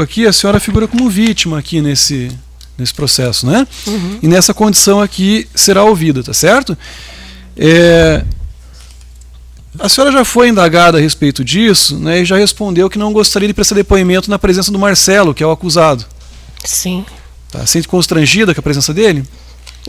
aqui, a senhora figura como vítima aqui nesse processo, né? Uhum. E nessa condição aqui será ouvida, tá certo? A senhora já foi indagada a respeito disso, né, e já respondeu que não gostaria de prestar depoimento na presença do Marcelo, que é o acusado. Sim. Tá? Sente constrangida com a presença dele?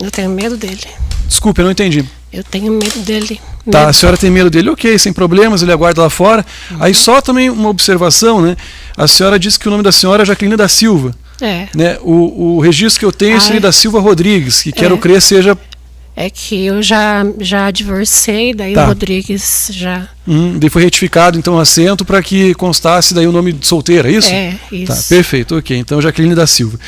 Eu tenho medo dele. Desculpe, eu não entendi. Eu tenho medo dele. Tá, a senhora tem medo dele, ok, sem problemas, ele aguarda lá fora. Aí só também uma observação, né? A senhora disse que o nome da senhora é Jaqueline da Silva. É. Né? O registro que eu tenho é Jaqueline da Silva Rodrigues, que quero crer seja... É que eu já divorciei, daí Tá. o Rodrigues já... Daí foi retificado então o acento para que constasse daí o nome de solteira, é isso? É, isso. Tá, perfeito, ok. Então Jaqueline da Silva.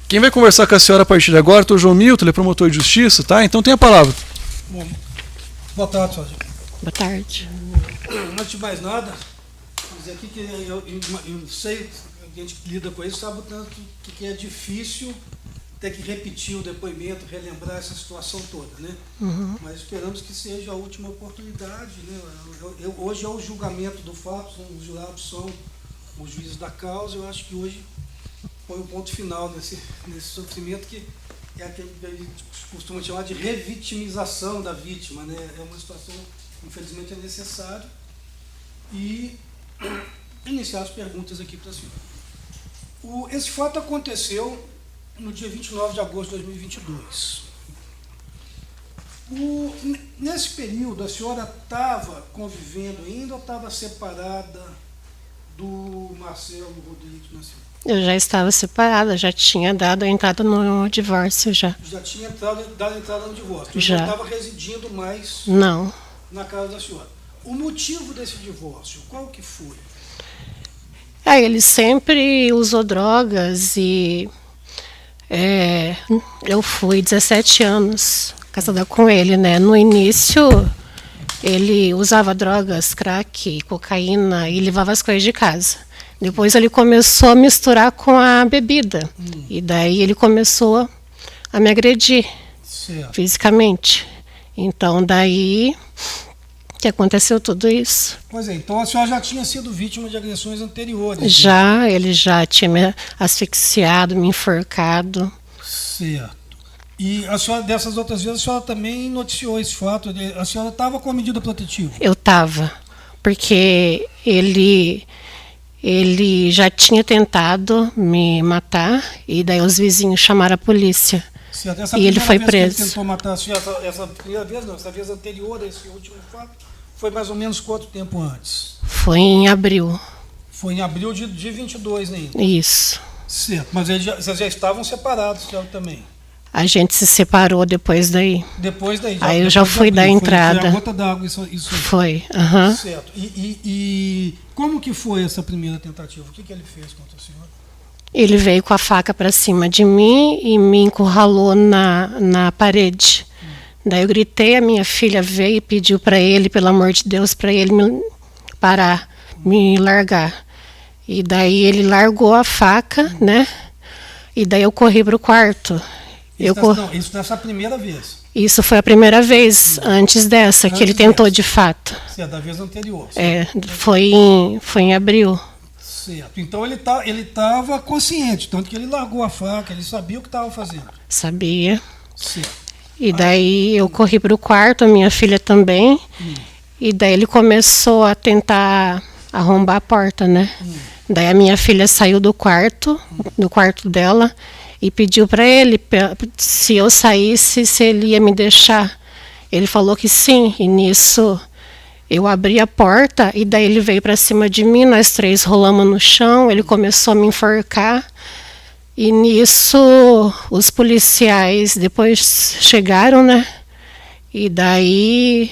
Quem vai conversar com a senhora a partir de agora é o João Milton, ele é promotor de justiça, tá? Então tem a palavra. Bom, boa tarde, senhor. Boa tarde. Antes de mais nada, vou dizer aqui que eu sei, a gente que lida com isso sabe o tanto que é difícil ter que repetir o depoimento, relembrar essa situação toda, né? Uhum. Mas esperamos que seja a última oportunidade, né? Hoje é o julgamento do fato, os jurados são os juízes da causa, eu acho que hoje põe um ponto final nesse sofrimento que é aquele que a gente costuma chamar de revitimização da vítima, né? É uma situação, infelizmente, é necessário. E iniciar as perguntas aqui para a senhora. Esse fato aconteceu no dia 29 de agosto de 2022. Nesse período, a senhora estava convivendo ainda ou estava separada do Marcelo Rodrigues Nascimento? Eu já estava separada, já tinha dado a entrada no divórcio já. Já tinha dado entrada no divórcio? Já. Não estava residindo mais Não. na casa da senhora. O motivo desse divórcio, qual que foi? Ele sempre usou drogas e eu fui 17 anos casada com ele, né? No início ele usava drogas, crack, cocaína e levava as coisas de casa. Depois ele começou a misturar com a bebida. E daí ele começou a me agredir fisicamente. Então daí que aconteceu tudo isso. Pois é, então a senhora já tinha sido vítima de agressões anteriores. Ele já tinha me asfixiado, me enforcado. Certo. E a senhora, dessas outras vezes, a senhora também noticiou esse fato? A senhora estava com a medida protetiva? Eu estava, porque ele já tinha tentado me matar, e daí os vizinhos chamaram a polícia. Certo. Essa e ele foi preso. Que ele tentou matar a senhora, essa primeira vez não, essa vez anterior a esse último fato, foi mais ou menos quanto tempo antes? Foi em abril. Foi em abril de 22 ainda? Isso. Certo, mas vocês já estavam separados, senhora, também? A gente se separou depois daí. Depois daí? Aí eu já fui dar entrada. Foi a gota d'água, isso aí. Foi, aham. Certo. E como que foi essa primeira tentativa? O que ele fez contra a senhora? Ele veio com a faca para cima de mim e me encurralou na parede. Daí eu gritei, a minha filha veio e pediu para ele, pelo amor de Deus, para ele me parar, me largar. E daí ele largou a faca, né? E daí eu corri para o quarto. Isso nessa primeira vez? Isso foi a primeira vez, antes dessa, que ele tentou de fato. Certo, da vez anterior. Certo. Foi em abril. Certo, então ele estava consciente, tanto que ele largou a faca, ele sabia o que estava fazendo. Sabia. Certo. E daí eu corri para o quarto, a minha filha também, e daí ele começou a tentar arrombar a porta, né? Daí a minha filha saiu do quarto dela, e pediu para ele se eu saísse, se ele ia me deixar. Ele falou que sim, e nisso eu abri a porta e daí ele veio para cima de mim, nós três rolamos no chão, ele começou a me enforcar. E nisso os policiais depois chegaram, né? E daí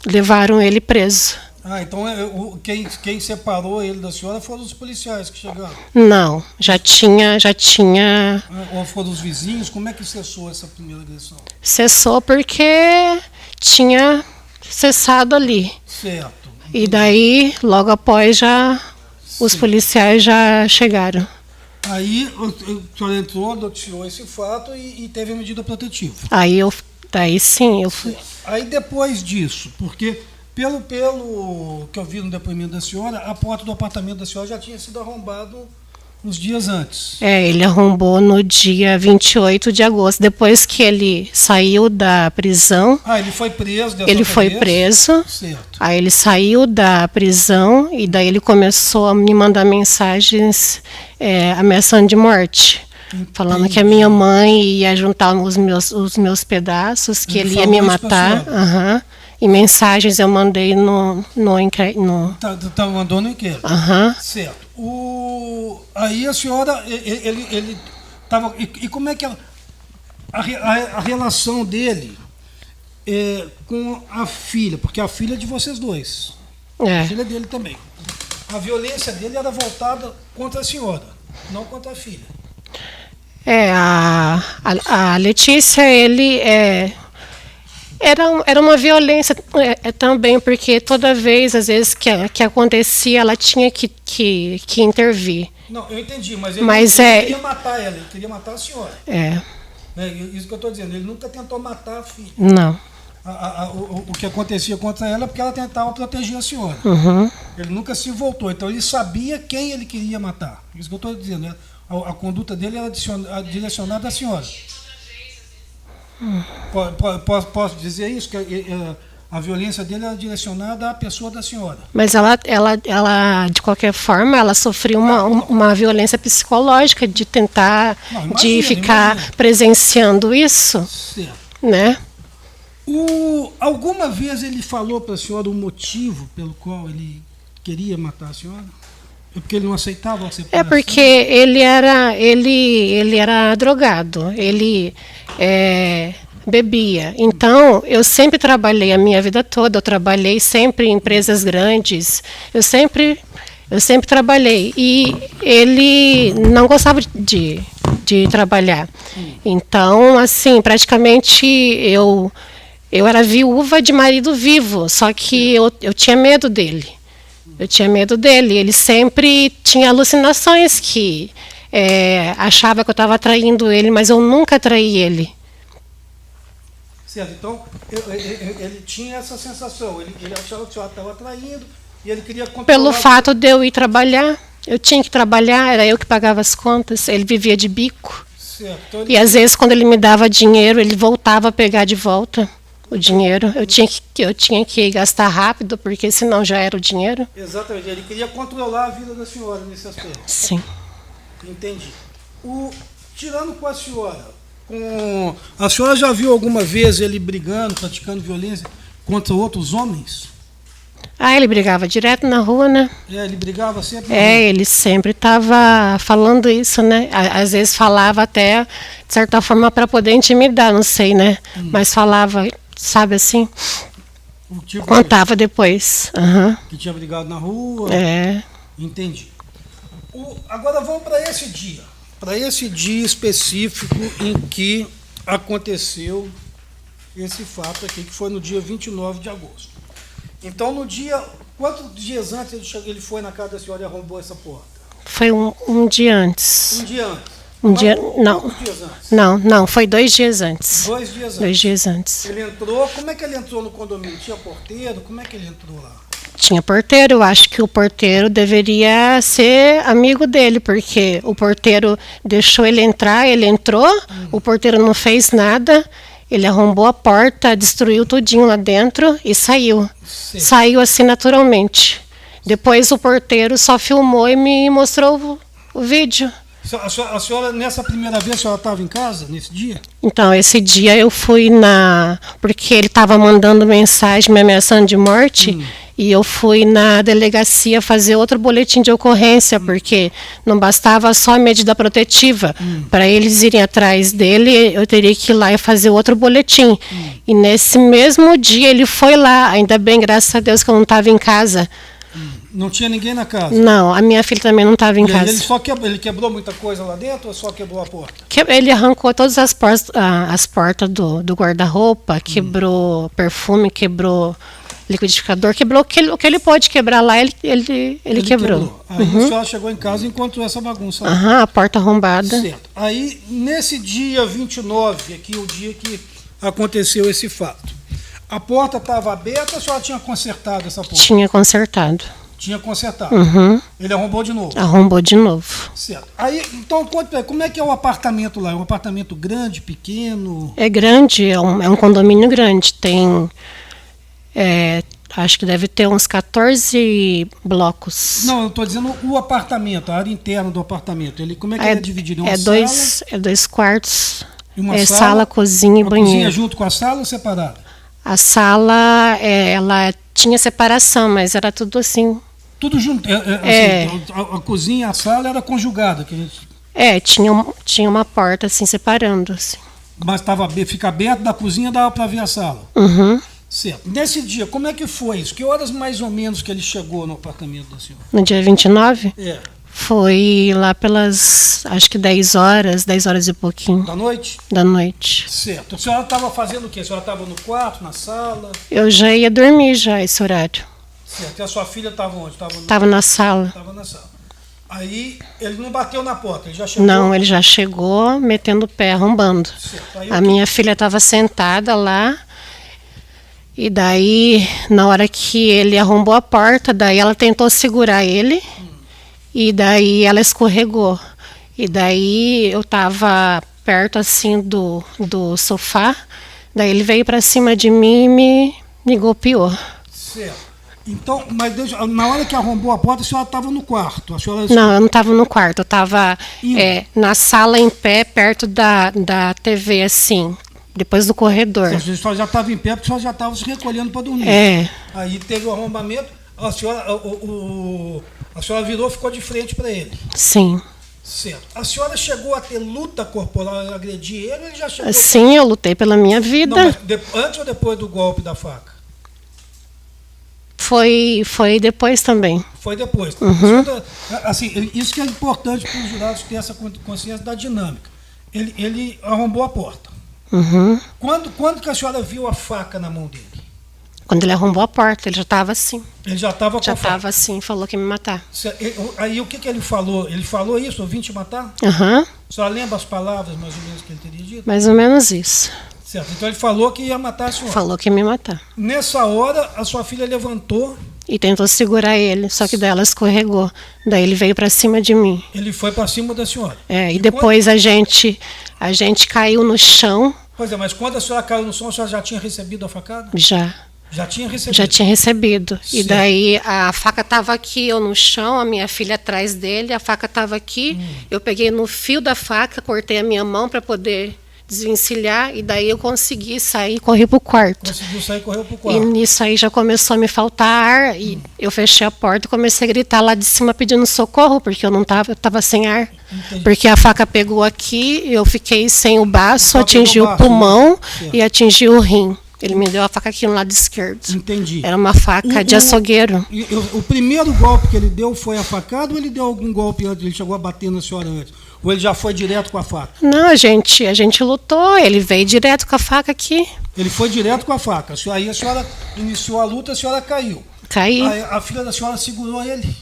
levaram ele preso. Então quem separou ele da senhora foram os policiais que chegaram? Não, já tinha. Ou foram os vizinhos? Como é que cessou essa primeira agressão? Cessou porque tinha cessado ali. Certo. E daí, logo após, os policiais já chegaram. Aí a senhora entrou, noticiou esse fato e teve a medida protetiva. Daí sim, eu fui. Aí depois disso, porque Pelo que eu vi no depoimento da senhora, a porta do apartamento da senhora já tinha sido arrombada uns dias antes. Ele arrombou no dia 28 de agosto, depois que ele saiu da prisão. Ele foi preso dessa Ele foi vez? preso. Certo. Aí ele saiu da prisão e daí ele começou a me mandar mensagens ameaçando de morte. Falando que a minha mãe ia juntar os meus pedaços, que ele ia me matar. E mensagens eu mandei no Mandou no inquérito. Certo. Aí a senhora, ele estava... E como é que a relação dele com a filha? Porque a filha é de vocês dois. A filha dele também. A violência dele era voltada contra a senhora, não contra a filha. A Letícia, era uma violência também, porque toda vez, às vezes, que acontecia, ela tinha que intervir. Não, eu entendi, mas ele queria matar ela, ele queria matar a senhora. Isso que eu estou dizendo, ele nunca tentou matar a filha. Não. O que acontecia contra ela é porque ela tentava proteger a senhora. Ele nunca se voltou, então ele sabia quem ele queria matar. Isso que eu estou dizendo, né? A conduta dele era direcionada à senhora. Posso dizer isso? Que a violência dele era direcionada à pessoa da senhora. Mas ela de qualquer forma, ela sofreu uma violência psicológica de tentar, de ficar presenciando isso. Certo. Né? Alguma vez ele falou para a senhora o motivo pelo qual ele queria matar a senhora? É porque ele não aceitava a separação? Porque ele era drogado, ele bebia. Então, eu sempre trabalhei a minha vida toda, eu trabalhei sempre em empresas grandes, eu sempre trabalhei. E ele não gostava de trabalhar. Então, assim, praticamente eu era viúva de marido vivo, só que eu tinha medo dele. Ele sempre tinha alucinações que achava que eu estava traindo ele, mas eu nunca traí ele. Certo, então ele tinha essa sensação, ele achava que o senhor estava traindo e ele queria controlar... Pelo fato de eu ir trabalhar, eu tinha que trabalhar, era eu que pagava as contas, ele vivia de bico. Certo, então E às vezes quando ele me dava dinheiro, ele voltava a pegar de volta o dinheiro. Eu tinha que gastar rápido, porque senão já era o dinheiro. Exatamente, ele queria controlar a vida da senhora nesse aspecto. Sim. Entendi. Tirando com a senhora já viu alguma vez ele brigando, praticando violência contra outros homens? Ele brigava direto na rua, né? Ele brigava sempre? Ele sempre estava falando isso, né? Às vezes falava até, de certa forma, para poder intimidar, não sei, né? Mas falava, sabe assim? Contava depois. Que tinha brigado na rua? Entendi. Agora vamos para esse dia. Para esse dia específico em que aconteceu esse fato aqui, que foi no dia 29 de agosto. Então, quantos dias antes ele foi na casa da senhora e arrombou essa porta? Foi um dia antes. Um dia antes? Não. Dias antes? Não, foi 2 dias antes. 2 dias antes? 2 dias antes. Ele entrou, como é que ele entrou no condomínio? Tinha porteiro? Como é que ele entrou lá? Tinha porteiro, eu acho que o porteiro deveria ser amigo dele, porque o porteiro deixou ele entrar, ele entrou, o porteiro não fez nada, ele arrombou a porta, destruiu tudinho lá dentro e saiu. Sim. Saiu assim naturalmente. Depois o porteiro só filmou e me mostrou o vídeo. A senhora, nessa primeira vez, a senhora estava em casa, nesse dia? Então, esse dia eu fui porque ele estava mandando mensagem me ameaçando de morte, e eu fui na delegacia fazer outro boletim de ocorrência, porque não bastava só a medida protetiva. Para eles irem atrás dele, eu teria que ir lá e fazer outro boletim. E nesse mesmo dia ele foi lá, ainda bem, graças a Deus, que eu não estava em casa. Não tinha ninguém na casa? Não, a minha filha também não estava em casa. Ele quebrou muita coisa lá dentro ou só quebrou a porta? Ele arrancou todas as portas do guarda-roupa, quebrou perfume, quebrou liquidificador, quebrou o que ele pode quebrar lá, ele quebrou. Aí a senhora chegou em casa e encontrou essa bagunça lá. A porta arrombada. Certo. Aí, nesse dia 29, aqui o dia que aconteceu esse fato, A porta estava aberta ou a senhora tinha consertado essa porta? Tinha consertado. Tinha consertado. Uhum. Ele arrombou de novo. Arrombou de novo. Certo. Aí, então, conta pra mim, como é que é o apartamento lá? É um apartamento grande, pequeno? É grande, é um condomínio grande. Tem, acho que deve ter uns 14 blocos. Não, eu estou dizendo o apartamento, a área interna do apartamento. Ele, como é que ele é dividido? É dois quartos. E uma Sala, cozinha e banheiro. Cozinha junto com a sala ou separada? A sala, ela tinha separação, mas era tudo assim. Tudo junto. Assim, a cozinha e a sala era conjugada. Que a gente... tinha uma porta assim separando. Assim. Mas fica aberto da cozinha, dava para ver a sala. Uhum. Certo. Nesse dia, como é que foi isso? Que horas mais ou menos que ele chegou no apartamento da senhora? No dia 29? É. Foi lá pelas, acho que 10 horas e pouquinho. Da noite? Da noite. Certo. A senhora estava fazendo o quê? A senhora estava no quarto, na sala? Eu já ia dormir já esse horário. Certo. E a sua filha estava onde? Estava na sala. Estava na sala. Aí ele não bateu na porta, ele já chegou? Não, ele já chegou metendo o pé, arrombando. Certo. A minha filha estava sentada lá. E daí, na hora que ele arrombou a porta, daí ela tentou segurar ele. E daí ela escorregou. E daí eu estava perto assim do sofá. Daí ele veio para cima de mim e me golpeou. Certo. Então, mas na hora que arrombou a porta, a senhora estava no quarto? Não, eu não estava no quarto. Eu estava na sala em pé, perto da TV, assim, depois do corredor. A senhora já estava em pé porque a senhora já estava se recolhendo para dormir. Aí teve o arrombamento, a senhora virou e ficou de frente para ele. Sim. Certo. A senhora chegou a ter luta corporal, agredir ele, ou ele já chegou? Sim, eu lutei pela minha vida. Não, mas antes ou depois do golpe da faca? Foi depois também. Foi depois. Uhum. Assim, isso que é importante para os jurados terem essa consciência da dinâmica. Ele arrombou a porta. Uhum. Quando que a senhora viu a faca na mão dele? Quando ele arrombou a porta, ele já estava assim. Ele já estava com a faca? Já estava assim, falou que ia me matar. Aí o que ele falou? Ele falou isso, eu vim te matar? Aham. A senhora lembra as palavras mais ou menos que ele teria dito? Mais ou menos isso. Certo, então ele falou que ia matar a senhora. Falou que ia me matar. Nessa hora, a sua filha levantou. E tentou segurar ele, só que daí ela escorregou. Daí ele veio para cima de mim. Ele foi para cima da senhora. E depois a gente caiu no chão. Pois é, mas quando a senhora caiu no chão, a senhora já tinha recebido a facada? Já. Já tinha recebido? Já tinha recebido. Certo. E daí a faca estava aqui, eu no chão, a minha filha atrás dele, a faca estava aqui. Eu peguei no fio da faca, cortei a minha mão para poder desvencilhar, e daí eu consegui sair e corri pro quarto. Conseguiu sair e correu pro quarto. E nisso aí já começou a me faltar ar, e eu fechei a porta e comecei a gritar lá de cima pedindo socorro, porque eu estava sem ar. Entendi. Porque a faca pegou aqui, eu fiquei sem o baço, Então, atingiu o pulmão, né? e atingiu o rim. Ele me deu a faca aqui no lado esquerdo. Entendi. Era uma faca de açougueiro. O primeiro golpe que ele deu foi a facada, ou ele deu algum golpe antes? Ele chegou a bater na senhora antes? Ou ele já foi direto com a faca? Não, a gente lutou. Ele veio direto com a faca aqui. Ele foi direto com a faca. Aí a senhora iniciou a luta, a senhora caiu. Caí. Aí a filha da senhora segurou ele.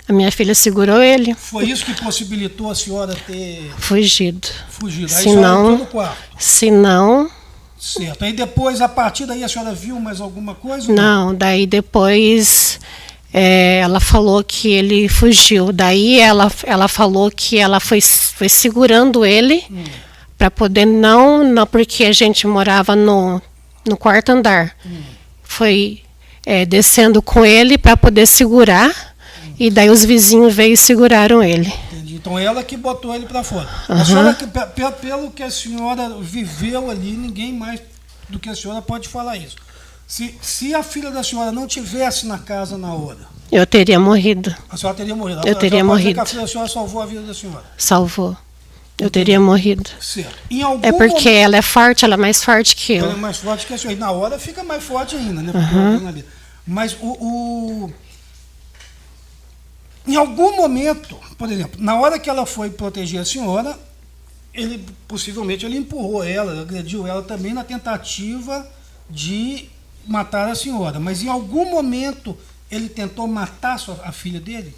A minha filha segurou ele. Foi isso que possibilitou a senhora ter fugido. Aí se a senhora não, entrou no quarto. Se não... Certo. Aí depois, a partir daí, a senhora viu mais alguma coisa? Não, daí depois ela falou que ele fugiu. Daí ela falou que ela foi segurando ele para poder não, porque a gente morava no quarto andar. Foi descendo com ele para poder segurar, e daí os vizinhos veio e seguraram ele. Entendi. Então ela que botou ele para fora. A senhora, pelo que a senhora viveu ali, ninguém mais do que a senhora pode falar isso. Se a filha da senhora não tivesse na casa na hora, eu teria morrido. A senhora teria morrido. Eu teria morrido. A filha da senhora salvou a vida da senhora. Salvou. Eu teria morrido. Certo. É porque ela é forte, ela é mais forte que eu. Ela é mais forte que a senhora. E na hora fica mais forte ainda, né? Mas em algum momento, por exemplo, na hora que ela foi proteger a senhora, possivelmente ele empurrou ela, agrediu ela também na tentativa de matar a senhora. Mas em algum momento ele tentou matar a filha dele?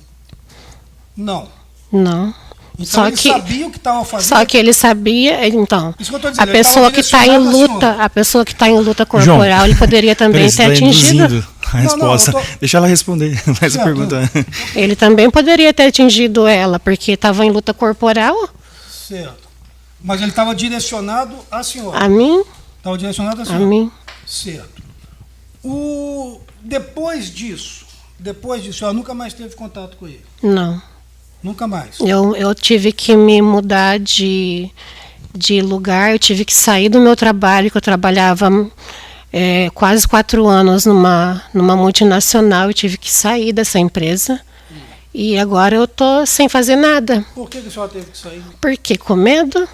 Não. Não. Então Só ele que- sabia o que estava fazendo. Só que ele sabia, então, Isso que eu tô dizendo, a ele pessoa tava que está em direcionado à luta, senhora. a pessoa que está em luta corporal, ele poderia também Peraí, você ter tá atingido. induzindo a resposta. eu tô- Deixa ela responder essa Certo. pergunta. Ele também poderia ter atingido ela, porque estava em luta corporal. Certo. Mas ele estava direcionado à senhora. A mim, Estava direcionado à a senhora. mim. Certo. Depois disso, ela nunca mais teve contato com ele. Não. Nunca mais. Eu tive que me mudar de lugar, eu tive que sair do meu trabalho, que eu trabalhava quase 4 anos numa multinacional, eu tive que sair dessa empresa. E agora eu tô sem fazer nada. Por que a senhora teve que sair? Por quê? Com medo?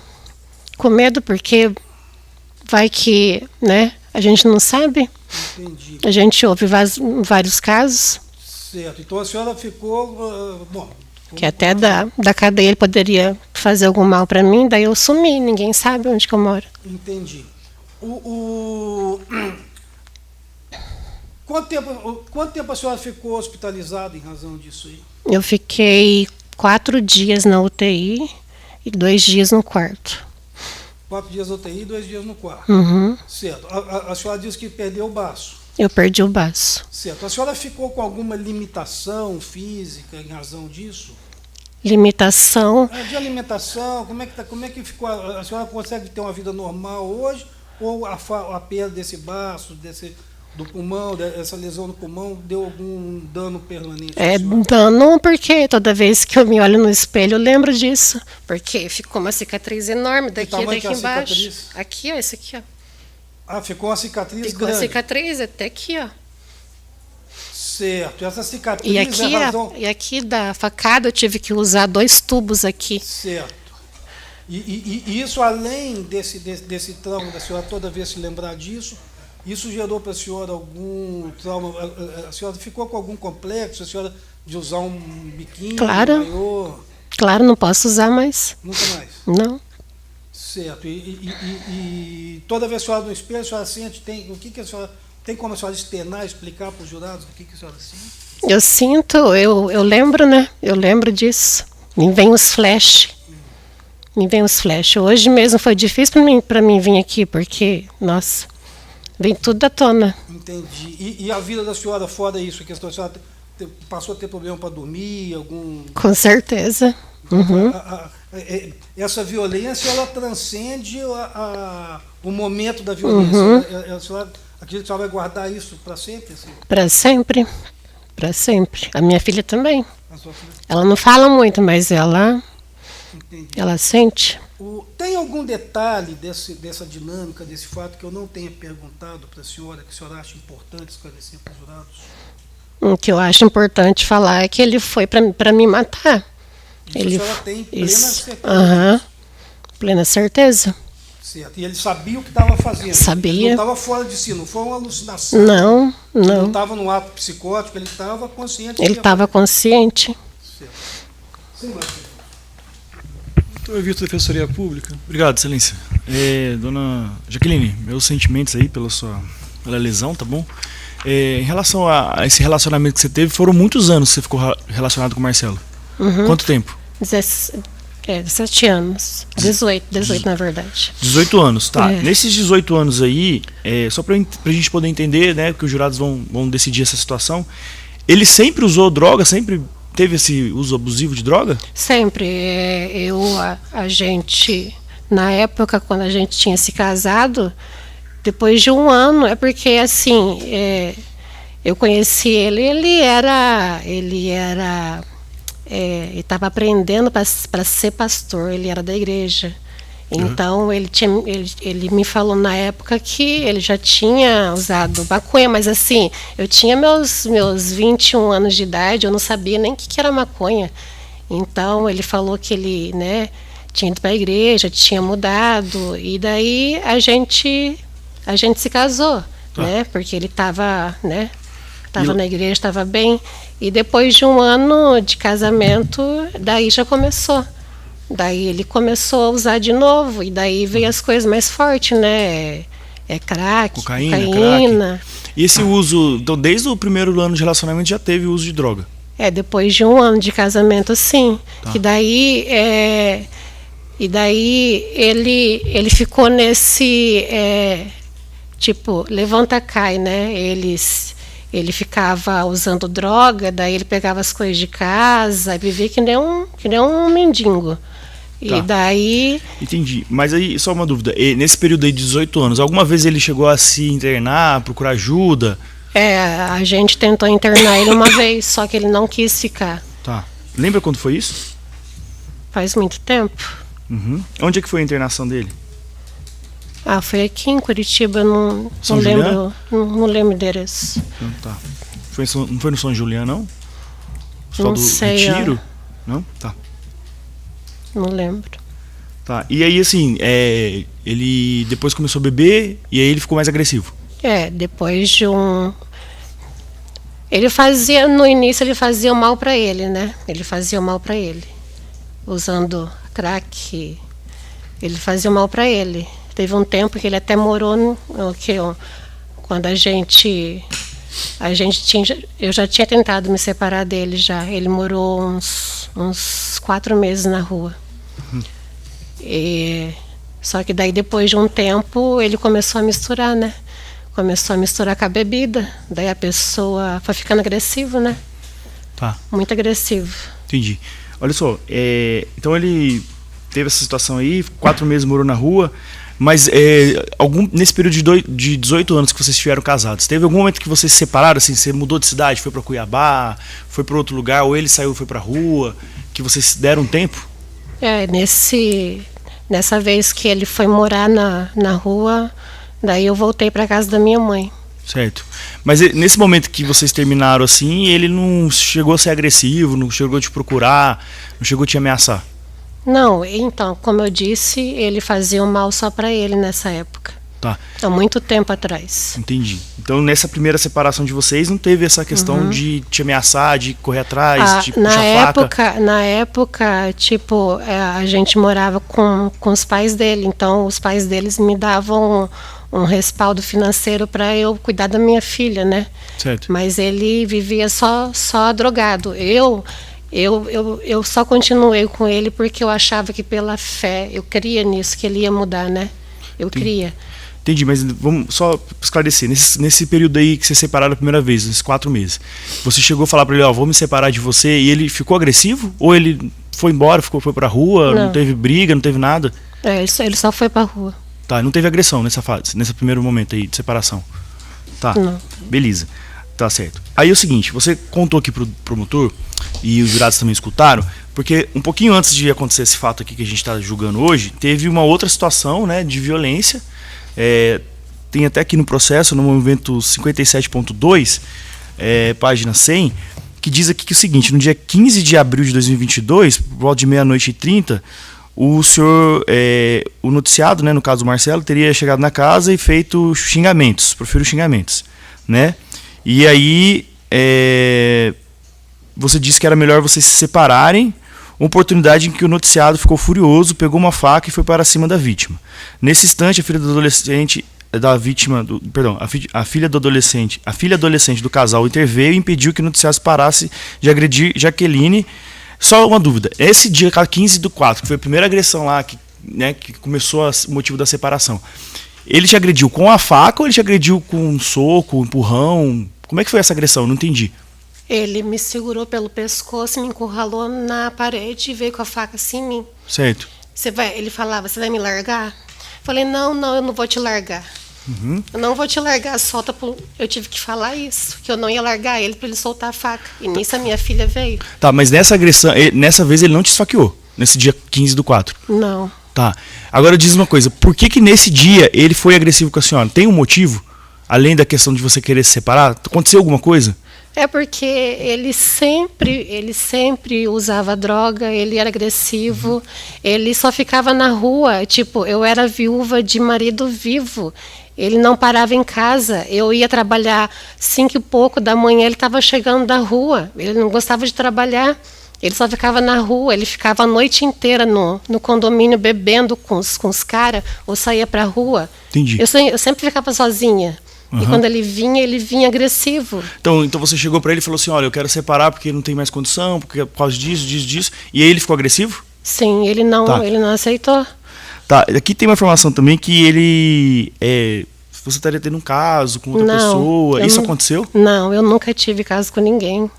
Com medo porque vai que, né, a gente não sabe. Entendi. A gente ouve vários casos, Certo. Então a senhora ficou. Bom. que até da cadeia ele poderia fazer algum mal para mim, daí eu sumi, ninguém sabe onde que eu moro. Entendi. Quanto tempo a senhora ficou hospitalizada em razão disso aí? Eu fiquei 4 dias na UTI e 2 dias no quarto. 4 dias na UTI e 2 dias no quarto. Uhum. Certo. A senhora disse que perdeu o baço. Eu perdi o baço. Certo. A senhora ficou com alguma limitação física em razão disso? Limitação, De alimentação, como é que ficou? A senhora consegue ter uma vida normal hoje? Ou a perda desse baço, do pulmão, dessa lesão no pulmão, deu algum dano permanente? à senhora? dano porque toda vez que eu me olho no espelho eu lembro disso. Porque ficou uma cicatriz enorme daqui tamanho até que é aqui a embaixo. cicatriz? Aqui, ó, esse aqui, ó. Ficou uma cicatriz Ficou a grande. cicatriz até aqui, ó. Certo. Essa cicatriz E aqui, é razão... e aqui da facada eu tive que usar 2 tubos aqui. Certo. E isso, além desse trauma da senhora toda vez se lembrar disso, isso gerou para a senhora algum trauma? A senhora ficou com algum complexo? A senhora de usar um biquíni, Claro. um maiô? Claro, não posso usar mais. Nunca mais. Não. Certo. E toda vez que a senhora no espelho, a senhora sente, o que a senhora... Tem como a senhora externar, explicar para os jurados o que a senhora sente? Eu sinto, eu lembro, né? Eu lembro disso. Me vem os flash. Me vem os flash. Hoje mesmo foi difícil para mim vir aqui, porque, nossa, vem tudo à tona. Entendi. E a vida da senhora fora isso? A questão, a senhora passou a ter problema para dormir, algum... Com certeza. Uhum. Essa violência, ela transcende o momento da violência. Uhum. A senhora acredita que a senhora vai guardar isso para sempre? Assim? Para sempre. Para sempre. A minha filha também. A sua filha? Ela não fala muito, mas ela sente. Tem algum detalhe dessa dinâmica, desse fato que eu não tenha perguntado para a senhora, que a senhora acha importante esclarecer para os jurados? O que eu acho importante falar é que ele foi para me matar. Isso Ele, a senhora tem plena certeza. Aham. Plena certeza. Certo. E ele sabia o que estava fazendo. Sabia. Ele não estava fora de si, não foi uma alucinação. Não, Ele não não. estava num ato psicótico, ele estava consciente. Ele estava consciente. Certo. Sim, Marcos. Doutor Vitor, Defensoria Pública. Obrigado, excelência. Dona Jaqueline, meus sentimentos aí pela lesão, tá bom? Em relação a esse relacionamento que você teve, foram muitos anos que você ficou relacionado com o Marcelo. Uhum. Quanto tempo? 17 anos. 18 na verdade. 18 anos, tá. É. Nesses 18 anos aí, só pra gente poder entender, né, que os jurados vão decidir essa situação, ele sempre usou droga, sempre teve esse uso abusivo de droga? Sempre. A gente, na época, quando a gente tinha se casado, depois de 1 ano, é porque assim, eu conheci ele estava aprendendo para ser pastor, ele era da igreja. Então ele me falou na época que ele já tinha usado maconha, mas assim, eu tinha meus 21 anos de idade, eu não sabia nem o que era maconha. Então ele falou que ele, né, tinha ido para a igreja, tinha mudado, e daí a gente se casou, né? Porque ele estava, né? Estava na igreja, estava bem. E depois de 1 ano de casamento, daí já começou. Daí ele começou a usar de novo, e daí veio as coisas mais fortes, né? Crack, cocaína. E esse uso, então desde o primeiro ano de relacionamento já teve uso de droga? Depois de 1 ano de casamento, sim. Tá. E daí ele ficou nesse tipo, levanta, cai, né? Ele ficava usando droga, daí ele pegava as coisas de casa, e vivia que nem um mendigo. E Tá. daí Entendi. Mas aí, só uma dúvida. Nesse período aí de 18 anos, alguma vez ele chegou a se internar, procurar ajuda? a gente tentou internar ele uma vez, só que ele não quis ficar. Tá. Lembra quando foi isso? Faz muito tempo. Uhum. Onde é que foi a internação dele? Foi aqui em Curitiba, não São lembro, não lembro o endereço. Não, tá. Não foi no São Julián, não? Só Não do sei, Retiro? Não? Tá. Não lembro. Tá. E aí, assim, ele depois começou a beber e aí ele ficou mais agressivo. Depois de um... no início ele fazia o mal pra ele, né? Ele fazia o mal pra ele. Usando crack, ele fazia o mal pra ele. Teve um tempo que ele até morou quando eu já tinha tentado me separar dele já. Ele morou uns 4 meses na rua. Só que daí depois de um tempo ele começou a misturar, né? Começou a misturar com a bebida. Daí a pessoa foi ficando agressiva, né? Tá. Muito agressivo. Entendi. Olha só, então ele teve essa situação aí, 4 meses morou na rua, mas nesse período de 18 anos que vocês estiveram casados, teve algum momento que vocês se separaram, assim, você mudou de cidade, foi para Cuiabá, foi para outro lugar, ou ele saiu e foi para rua, que vocês deram um tempo? Nessa vez que ele foi morar na rua, daí eu voltei para casa da minha mãe. Certo. Mas nesse momento que vocês terminaram assim, ele não chegou a ser agressivo, não chegou a te procurar, não chegou a te ameaçar? Não, então, como eu disse, ele fazia o mal só para ele nessa época. Tá. Há muito tempo atrás. Entendi. Então nessa primeira separação de vocês não teve essa questão de te ameaçar, de correr atrás, de puxar faca? Na época, tipo, a gente morava com os pais dele, então os pais deles me davam um respaldo financeiro para eu cuidar da minha filha, né? Certo. Mas ele vivia só drogado. Eu só continuei com ele porque eu achava que pela fé, eu cria nisso, que ele ia mudar, né? Eu cria. Entendi, mas vamos só esclarecer. Nesse período aí que vocês separaram a primeira vez, nesses 4 meses, você chegou a falar para ele, vou me separar de você, e ele ficou agressivo? Ou ele foi embora, foi pra rua, não teve briga, não teve nada? Ele só foi pra rua. Tá, não teve agressão nessa fase, nesse primeiro momento aí de separação? Tá, não. Beleza, tá certo. Aí é o seguinte, você contou aqui pro promotor, e os jurados também escutaram, porque um pouquinho antes de acontecer esse fato aqui que a gente está julgando hoje, teve uma outra situação, né, de violência. Tem até aqui no processo, no movimento 57.2, página 100, que diz aqui que é o seguinte: no dia 15 de abril de 2022, por volta de 00h30, o senhor, o noticiado, né, no caso do Marcelo, teria chegado na casa e feito xingamentos, proferiu xingamentos, né? E aí você disse que era melhor vocês se separarem, uma oportunidade em que o noticiado ficou furioso, pegou uma faca e foi para cima da vítima. Nesse instante, a filha do adolescente da vítima, a filha adolescente do casal interveio e impediu que o noticiado parasse de agredir Jaqueline. Só uma dúvida, esse dia 15/4, que foi a primeira agressão lá, que começou o motivo da separação, ele te agrediu com a faca ou ele te agrediu com um soco, um empurrão? Como é que foi essa agressão? Não entendi. Ele me segurou pelo pescoço, me encurralou na parede e veio com a faca assim em mim. Certo. Ele falava, você vai me largar? Falei, não, eu não vou te largar. Eu não vou te largar, solta. Eu tive que falar isso, que eu não ia largar ele para ele soltar a faca. E nisso a minha filha veio. Tá, mas nessa agressão, nessa vez ele não te esfaqueou? Nesse dia 15/4? Não. Tá. Agora diz uma coisa, por que nesse dia ele foi agressivo com a senhora? Tem um motivo? Além da questão de você querer se separar? Aconteceu alguma coisa? Porque ele sempre usava droga, ele era agressivo, ele só ficava na rua, tipo, eu era viúva de marido vivo, ele não parava em casa, eu ia trabalhar 5 e pouco da manhã, ele estava chegando da rua, ele não gostava de trabalhar, ele só ficava na rua, ele ficava a noite inteira no condomínio bebendo com os caras, ou saía pra rua. Entendi. Eu sempre ficava sozinha. E quando ele vinha agressivo. Então você chegou pra ele e falou assim, olha, eu quero separar porque não tem mais condição, porque por causa disso. E aí ele ficou agressivo? Sim, ele não aceitou. Tá, aqui tem uma informação também que ele... você estaria tendo um caso com outra pessoa. Isso aconteceu? Não, eu nunca tive caso com ninguém.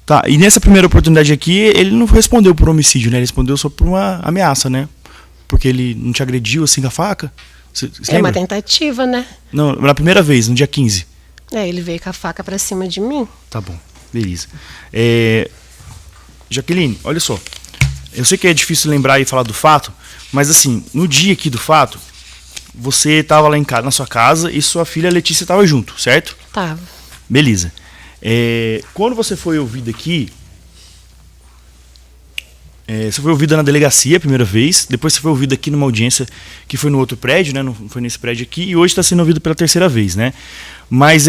Tá, e nessa primeira oportunidade aqui, ele não respondeu por homicídio, né? Ele respondeu só por uma ameaça, né? Porque ele não te agrediu assim com a faca? Você É uma tentativa, né? Não, na primeira vez, no dia 15. Ele veio com a faca pra cima de mim. Tá bom, beleza. Jaqueline, olha só. Eu sei que é difícil lembrar e falar do fato, mas assim, no dia aqui do fato, você estava lá na sua casa e sua filha Letícia estava junto, certo? Tava. Beleza. Quando você foi ouvida aqui, você foi ouvida na delegacia a primeira vez, depois você foi ouvida aqui numa audiência que foi no outro prédio, né? Não foi nesse prédio aqui, e hoje está sendo ouvido pela terceira vez, né? Mas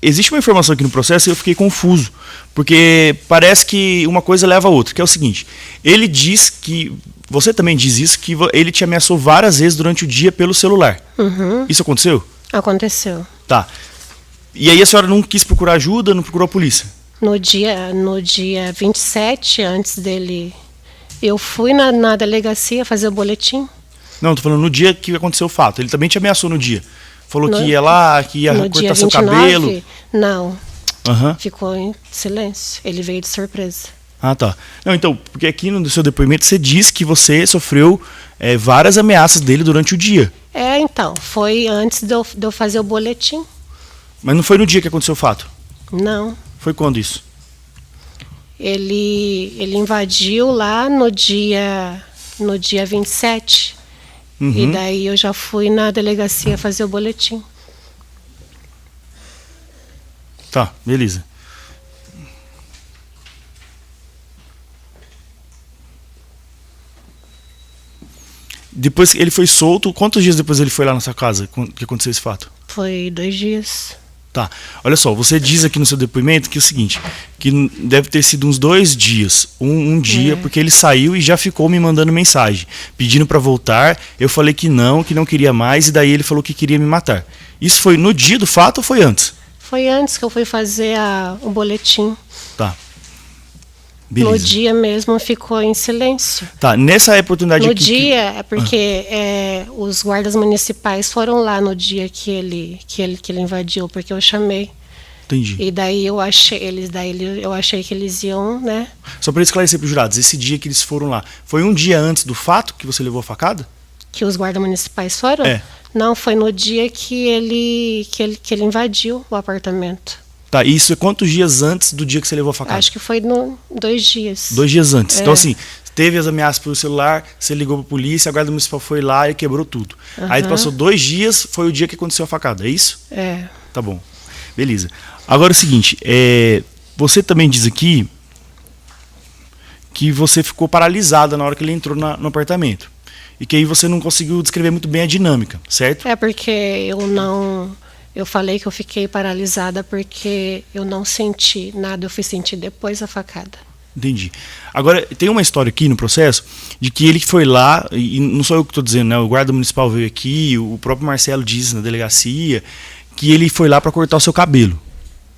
existe uma informação aqui no processo e eu fiquei confuso, porque parece que uma coisa leva a outra, que é o seguinte, ele diz que, você também diz isso, que ele te ameaçou várias vezes durante o dia pelo celular. Isso aconteceu? Aconteceu. Tá. E aí a senhora não quis procurar ajuda, não procurou a polícia? No dia 27, antes dele... Eu fui na delegacia fazer o boletim. Não, tô falando no dia que aconteceu o fato. Ele também te ameaçou no dia. Falou que ia lá, que ia no cortar dia seu 29, cabelo. Não. Aham. Ficou em silêncio. Ele veio de surpresa. Ah, tá. Não, então, porque aqui no seu depoimento você diz que você sofreu várias ameaças dele durante o dia. Então. Foi antes de eu fazer o boletim. Mas não foi no dia que aconteceu o fato? Não. Foi quando isso? Ele invadiu lá no dia 27. E daí eu já fui na delegacia fazer o boletim. Tá, beleza. Depois ele foi solto, quantos dias depois ele foi lá na sua casa que aconteceu esse fato? Foi 2 dias. Tá, olha só, você diz aqui no seu depoimento que é o seguinte, que deve ter sido uns 2 dias, um dia, porque ele saiu e já ficou me mandando mensagem, pedindo pra voltar, eu falei que não queria mais, e daí ele falou que queria me matar. Isso foi no dia do fato ou foi antes? Foi antes que eu fui fazer o boletim. Tá. Beleza. No dia mesmo ficou em silêncio. Tá, nessa oportunidade No aqui... dia, é porque os guardas municipais foram lá no dia que ele invadiu, porque eu chamei. Entendi. E daí eu achei que eles iam, né? Só para esclarecer para os jurados, esse dia que eles foram lá, foi um dia antes do fato que você levou a facada? Que os guardas municipais foram? É. Não, foi no dia que ele invadiu o apartamento. Tá, e isso é quantos dias antes do dia que você levou a facada? Acho que foi 2 dias. 2 dias antes. Então assim, teve as ameaças pelo celular, você ligou para a polícia, a guarda municipal foi lá e quebrou tudo. Aí passou 2 dias, foi o dia que aconteceu a facada, é isso? É. Tá bom. Beleza. Agora é o seguinte, você também diz aqui que você ficou paralisada na hora que ele entrou no apartamento. E que aí você não conseguiu descrever muito bem a dinâmica, certo? É porque eu falei que eu fiquei paralisada porque eu não senti nada, eu fui sentir depois a facada. Entendi. Agora, tem uma história aqui no processo de que ele foi lá, e não sou eu que estou dizendo, né? O guarda municipal veio aqui, o próprio Marcelo disse na delegacia, que ele foi lá para cortar o seu cabelo.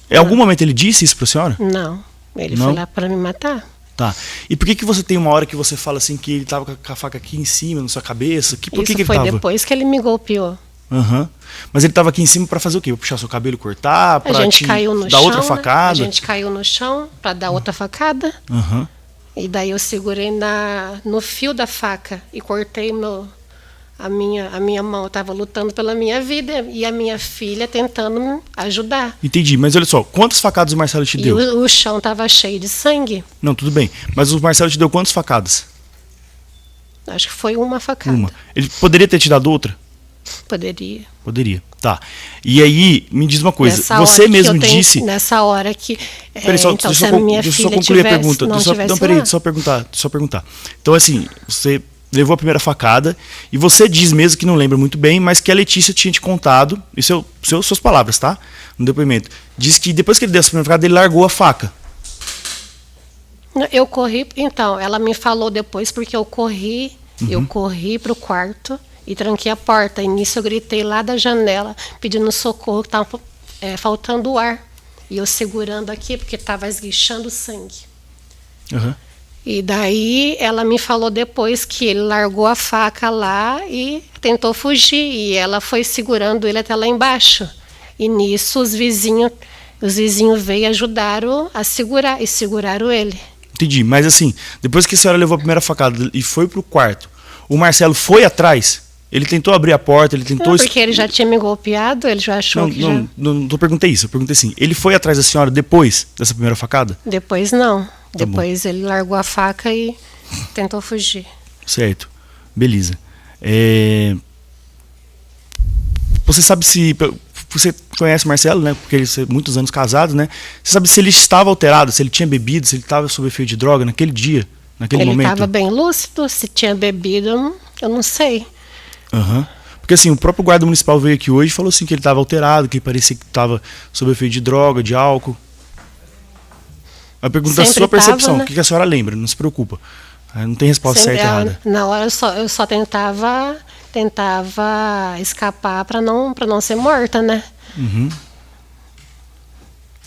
Em algum momento ele disse isso para a senhora? Não, ele Não? foi lá para me matar. Tá. E por que você tem uma hora que você fala assim que ele tava com a faca aqui em cima, na sua cabeça? Por que ele foi tava? depois que ele me golpeou. Mas ele tava aqui em cima para fazer o quê? Pra puxar seu cabelo, cortar, A gente caiu no dar chão, outra né? facada? A gente caiu no chão para dar outra facada. E daí eu segurei no fio da faca e cortei a minha mão. Eu tava lutando pela minha vida e a minha filha tentando me ajudar. Entendi, mas olha só, quantas facadas o Marcelo te E deu? o chão tava cheio de sangue. Não, tudo bem. Mas o Marcelo te deu quantas facadas? Acho que foi uma facada. Uma. Ele poderia ter te dado outra? Poderia. Poderia. Tá. E aí, me diz uma coisa. Nessa Você hora que mesmo eu tenho- disse. Nessa hora que. Peraí, Então, se a minha deixa eu só filha concluir a tivesse, pergunta. não Não, tivesse peraí, lá. só perguntar. Então, assim, você levou a primeira facada e você diz mesmo que não lembra muito bem, mas que a Letícia tinha te contado, isso são suas palavras, tá? No depoimento. Diz que depois que ele deu essa primeira facada, ele largou a faca. Eu corri. Então, ela me falou depois porque eu corri pro quarto e tranquei a porta. E nisso eu gritei lá da janela, pedindo socorro, que estava faltando ar. E eu segurando aqui, porque estava esguichando sangue. Aham. E daí ela me falou depois que ele largou a faca lá e tentou fugir. E ela foi segurando ele até lá embaixo. E nisso os vizinhos veio e ajudaram a segurar, e seguraram ele. Entendi, mas assim, depois que a senhora levou a primeira facada e foi pro quarto, o Marcelo foi atrás? Ele tentou abrir a porta, ele tentou... Não, porque ele já tinha me golpeado, ele já achou Não, que não, já... não perguntei isso, eu perguntei assim, ele foi atrás da senhora depois dessa primeira facada? Depois não. Tá Depois ele largou a faca e tentou fugir. Certo, beleza. Você sabe se... Você conhece o Marcelo, né? Porque eles são muitos anos casados, né? Você sabe se ele estava alterado, se ele tinha bebido, se ele estava sob efeito de droga naquele dia, naquele Ele momento? estava bem lúcido, se tinha bebido, eu não sei. Aham. Porque assim, o próprio guarda municipal veio aqui hoje e falou assim que ele estava alterado, que parecia que estava sob efeito de droga, de álcool. A pergunta é a Sempre sua percepção, tava, né? o que a senhora lembra? Não se preocupa. Não tem resposta Sempre, certa e errada. na hora eu só tentava escapar para não ser morta, né? Uhum.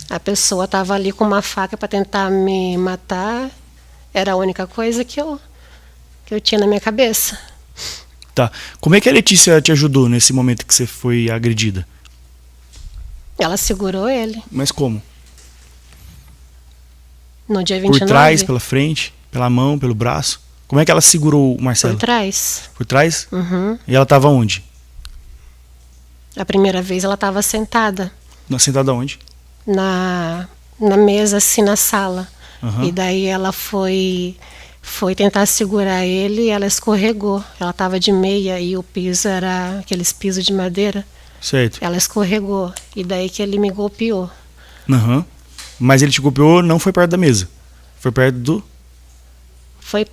A pessoa estava ali com uma faca para tentar me matar. Era a única coisa que eu tinha na minha cabeça. Tá. Como é que a Letícia te ajudou nesse momento que você foi agredida? Ela segurou ele Mas como? no dia 29. Por trás, pela frente, pela mão, pelo braço? Como é que ela segurou o Marcelo? Por trás. Por trás? Uhum. E ela estava onde? A primeira vez ela estava sentada Sentada onde? na mesa, assim, na sala. Aham. E daí ela foi tentar segurar ele e ela escorregou. Ela estava de meia e o piso era aqueles pisos de madeira. Certo. Ela escorregou. E daí que ele me golpeou. Aham. Mas ele te golpeou, não foi perto da mesa. Foi perto do...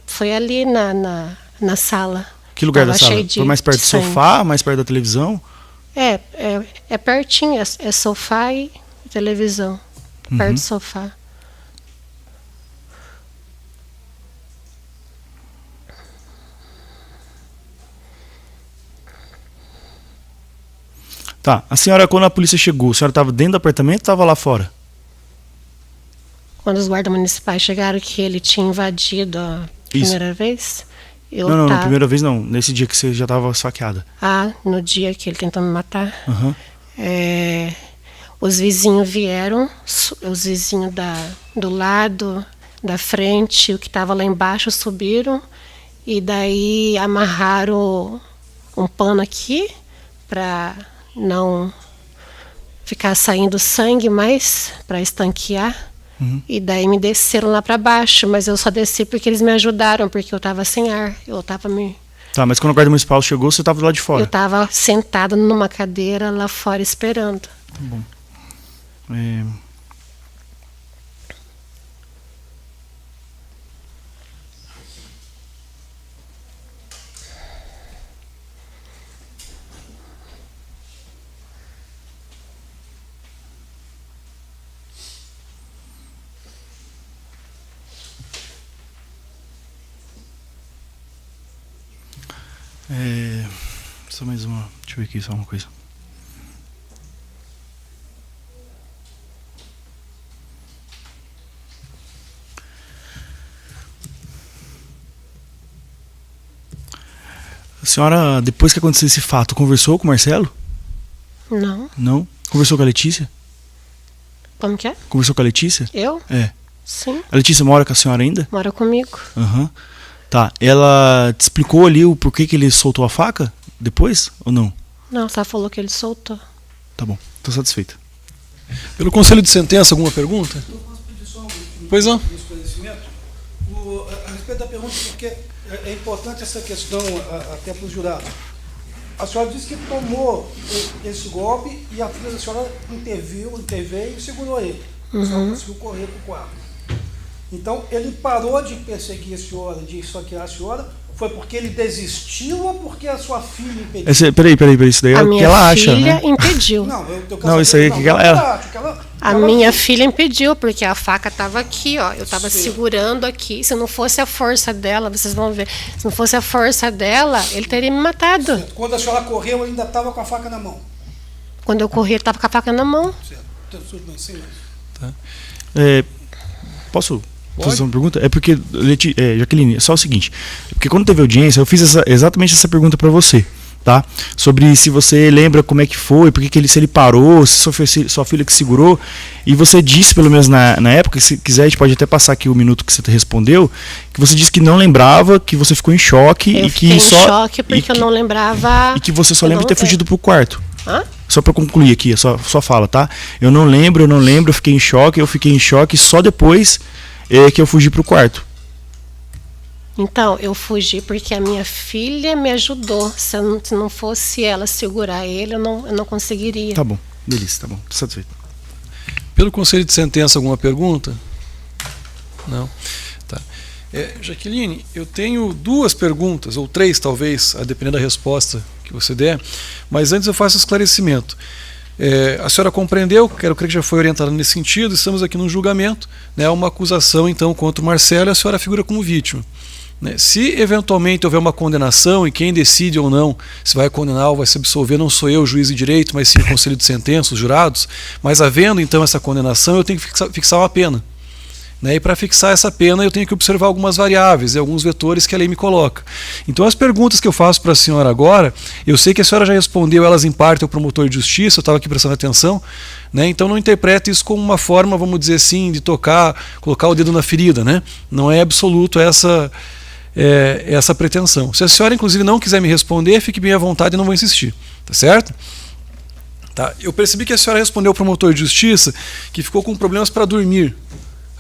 Foi ali na sala. Que lugar Tava da sala? cheio de- Foi mais perto de do sangue. sofá, mais perto da televisão? É pertinho, é sofá e televisão. Perto do sofá. Tá. A senhora, quando a polícia chegou, a senhora estava dentro do apartamento ou estava lá fora? Quando os guardas municipais chegaram que ele tinha invadido a primeira vez, eu Não, tava... primeira vez não. Nesse dia que você já estava esfaqueada. Ah, no dia que ele tentou me matar. Aham. Os vizinhos vieram, os vizinhos do lado, da frente, o que estava lá embaixo subiram e daí amarraram um pano aqui para não ficar saindo sangue mais, para estanquear. E daí me desceram lá para baixo, mas eu só desci porque eles me ajudaram, porque eu estava sem ar, eu estava Tá, mas quando o guarda municipal chegou, você estava do lado de fora. eu estava sentada numa cadeira lá fora esperando. Tá bom. Só mais uma. Deixa eu ver aqui só uma coisa. A senhora, depois que aconteceu esse fato, conversou com o Marcelo? Não, Não? Conversou com a Letícia? como que é? Conversou com a Letícia? Eu? É. Sim, A Letícia mora com a senhora ainda? mora comigo. Aham. Tá. Ela te explicou ali o porquê que ele soltou a faca? Depois? Ou não? Não, só falou que ele soltou. Tá bom. Tô satisfeita. Pelo conselho de sentença, alguma pergunta? Eu posso pedir só Pois não. um esclarecimento? A respeito da pergunta, porque é importante essa questão até para os jurados. A senhora disse que tomou esse golpe e a filha da senhora interveio e segurou ele. A senhora conseguiu correr para o quarto. Então, ele parou de perseguir a senhora, de esfaquear a senhora, foi porque ele desistiu ou porque a sua filha impediu? Peraí, isso daí é A o que minha ela acha, filha né? impediu. Não, eu quero Não, isso aí, saber, que ela- eu acho que ela A minha filha impediu, porque a faca estava aqui, ó. Eu estava segurando aqui. Se não fosse a força dela, vocês vão ver. Se não fosse a força dela, ele teria me matado. Certo. Quando a senhora correu, ele ainda estava com a faca na mão. Quando eu corri, ele estava com a faca na mão. Certo. Tudo bem, sim. Posso fazer uma pergunta? É porque, Jaqueline, é só o seguinte. Porque quando teve audiência, eu fiz exatamente essa pergunta para você. Tá? Sobre se você lembra como é que foi, porque se ele parou, se foi sua filha que segurou, e você disse, pelo menos na época, se quiser a gente pode até passar aqui o minuto que você respondeu, que você disse que não lembrava, que você ficou em choque eu e fiquei que em só choque porque eu não lembrava. E que você só lembra de ter fugido pro quarto. Hã? Só para concluir aqui, só fala, tá? Eu não lembro, eu fiquei em choque só depois que eu fugi pro quarto. Então, eu fugi porque a minha filha me ajudou. Se não fosse ela segurar ele, eu não conseguiria. Tá bom, delícia, tá bom, tô satisfeito. Pelo conselho de sentença, alguma pergunta? Não? Tá. Jaqueline, eu tenho 2 perguntas, ou 3 talvez, a depender da resposta que você der, mas antes eu faço esclarecimento. A senhora compreendeu, quero crer que já foi orientada nesse sentido, estamos aqui num julgamento, né, uma acusação então contra o Marcelo e a senhora figura como vítima. Se eventualmente houver uma condenação e quem decide ou não se vai condenar ou vai se absolver, não sou eu, juiz de direito, mas sim o conselho de sentença, os jurados, mas havendo então essa condenação, eu tenho que fixar uma pena. E para fixar essa pena eu tenho que observar algumas variáveis e alguns vetores que a lei me coloca. Então as perguntas que eu faço para a senhora agora, eu sei que a senhora já respondeu elas em parte ao promotor de justiça, eu estava aqui prestando atenção, então não interprete isso como uma forma, vamos dizer assim, de colocar o dedo na ferida. Não é absoluto essa pretensão. Se a senhora inclusive não quiser me responder, fique bem à vontade e não vou insistir, tá certo? Tá. Eu percebi que a senhora respondeu ao promotor de justiça que ficou com problemas para dormir.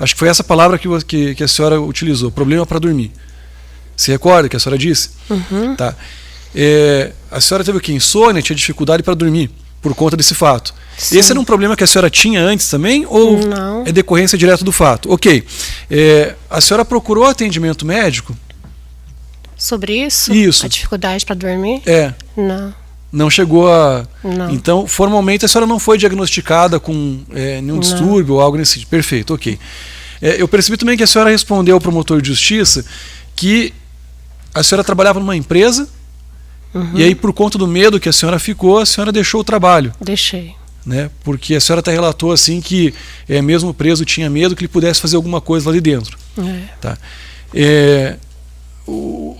Acho que foi essa palavra que a senhora utilizou, problema para dormir. Se recorda que a senhora disse? Uhum. Tá. A senhora teve o quê? Insônia, tinha dificuldade para dormir por conta desse fato. Sim. Esse era um problema que a senhora tinha antes também ou não. É decorrência direta do fato? Ok. A senhora procurou atendimento médico? Sobre isso? Isso. A dificuldade para dormir? Não. Não chegou a... Não. Então, formalmente, a senhora não foi diagnosticada com nenhum distúrbio ou algo nesse tipo. Perfeito, ok. Eu percebi também que a senhora respondeu ao promotor de justiça que a senhora trabalhava numa empresa e aí, por conta do medo que a senhora ficou, a senhora deixou o trabalho. Deixei. Porque a senhora até relatou assim que mesmo preso tinha medo que ele pudesse fazer alguma coisa lá de dentro. Tá.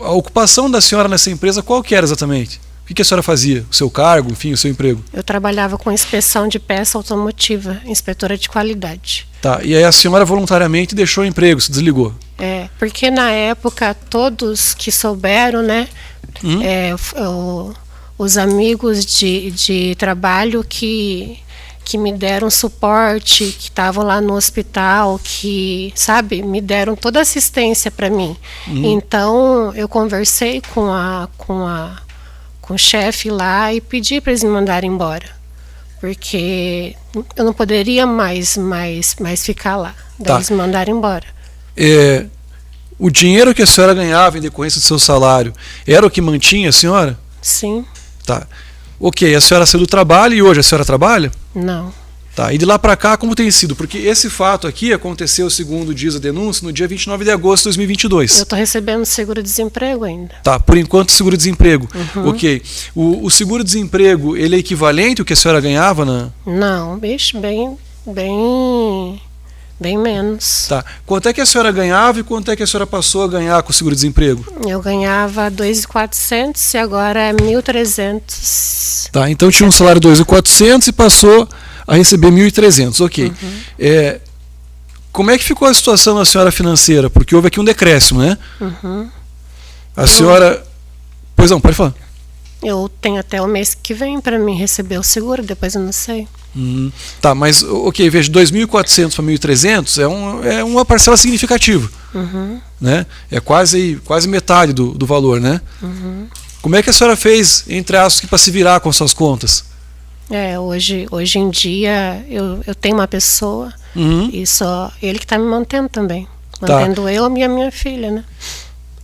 A ocupação da senhora nessa empresa, qual que era exatamente? O que a senhora fazia? O seu cargo, enfim, o seu emprego? Eu trabalhava com inspeção de peça automotiva, inspetora de qualidade. Tá, e aí a senhora voluntariamente deixou o emprego, se desligou? Porque na época todos que souberam, os amigos de trabalho que me deram suporte, que estavam lá no hospital, que, sabe, me deram toda assistência para mim. Então eu conversei com o chefe lá e pedi para eles me mandarem embora, porque eu não poderia mais ficar lá. Daí eles me mandaram embora. O dinheiro que a senhora ganhava em decorrência do seu salário era o que mantinha a senhora? Sim. Tá. Ok, a senhora saiu do trabalho e hoje a senhora trabalha? Não. Tá. E de lá para cá, como tem sido? Porque esse fato aqui aconteceu, segundo diz a denúncia, no dia 29 de agosto de 2022. Eu estou recebendo seguro-desemprego ainda. Tá, por enquanto seguro-desemprego. Ok. O seguro-desemprego, ele é equivalente ao que a senhora ganhava na... Não, bicho, bem menos. Tá. Quanto é que a senhora ganhava e quanto é que a senhora passou a ganhar com o seguro-desemprego? Eu ganhava 2.400 e agora é 1.300. Tá, então tinha um salário de 2.400 e passou a receber 1.300, ok. Como é que ficou a situação da senhora financeira? Porque houve aqui um decréscimo, né? A senhora... Pois não, pode falar. Eu tenho até o mês que vem para mim receber o seguro, depois eu não sei. Tá, mas ok, veja, 2.400 para 1.300 é uma parcela significativa, né? É quase metade do valor, né? Como é que a senhora fez, entre aspas, para se virar com suas contas? Hoje em dia eu tenho uma pessoa e só ele que está me mantendo também, mantendo eu e a minha filha, né?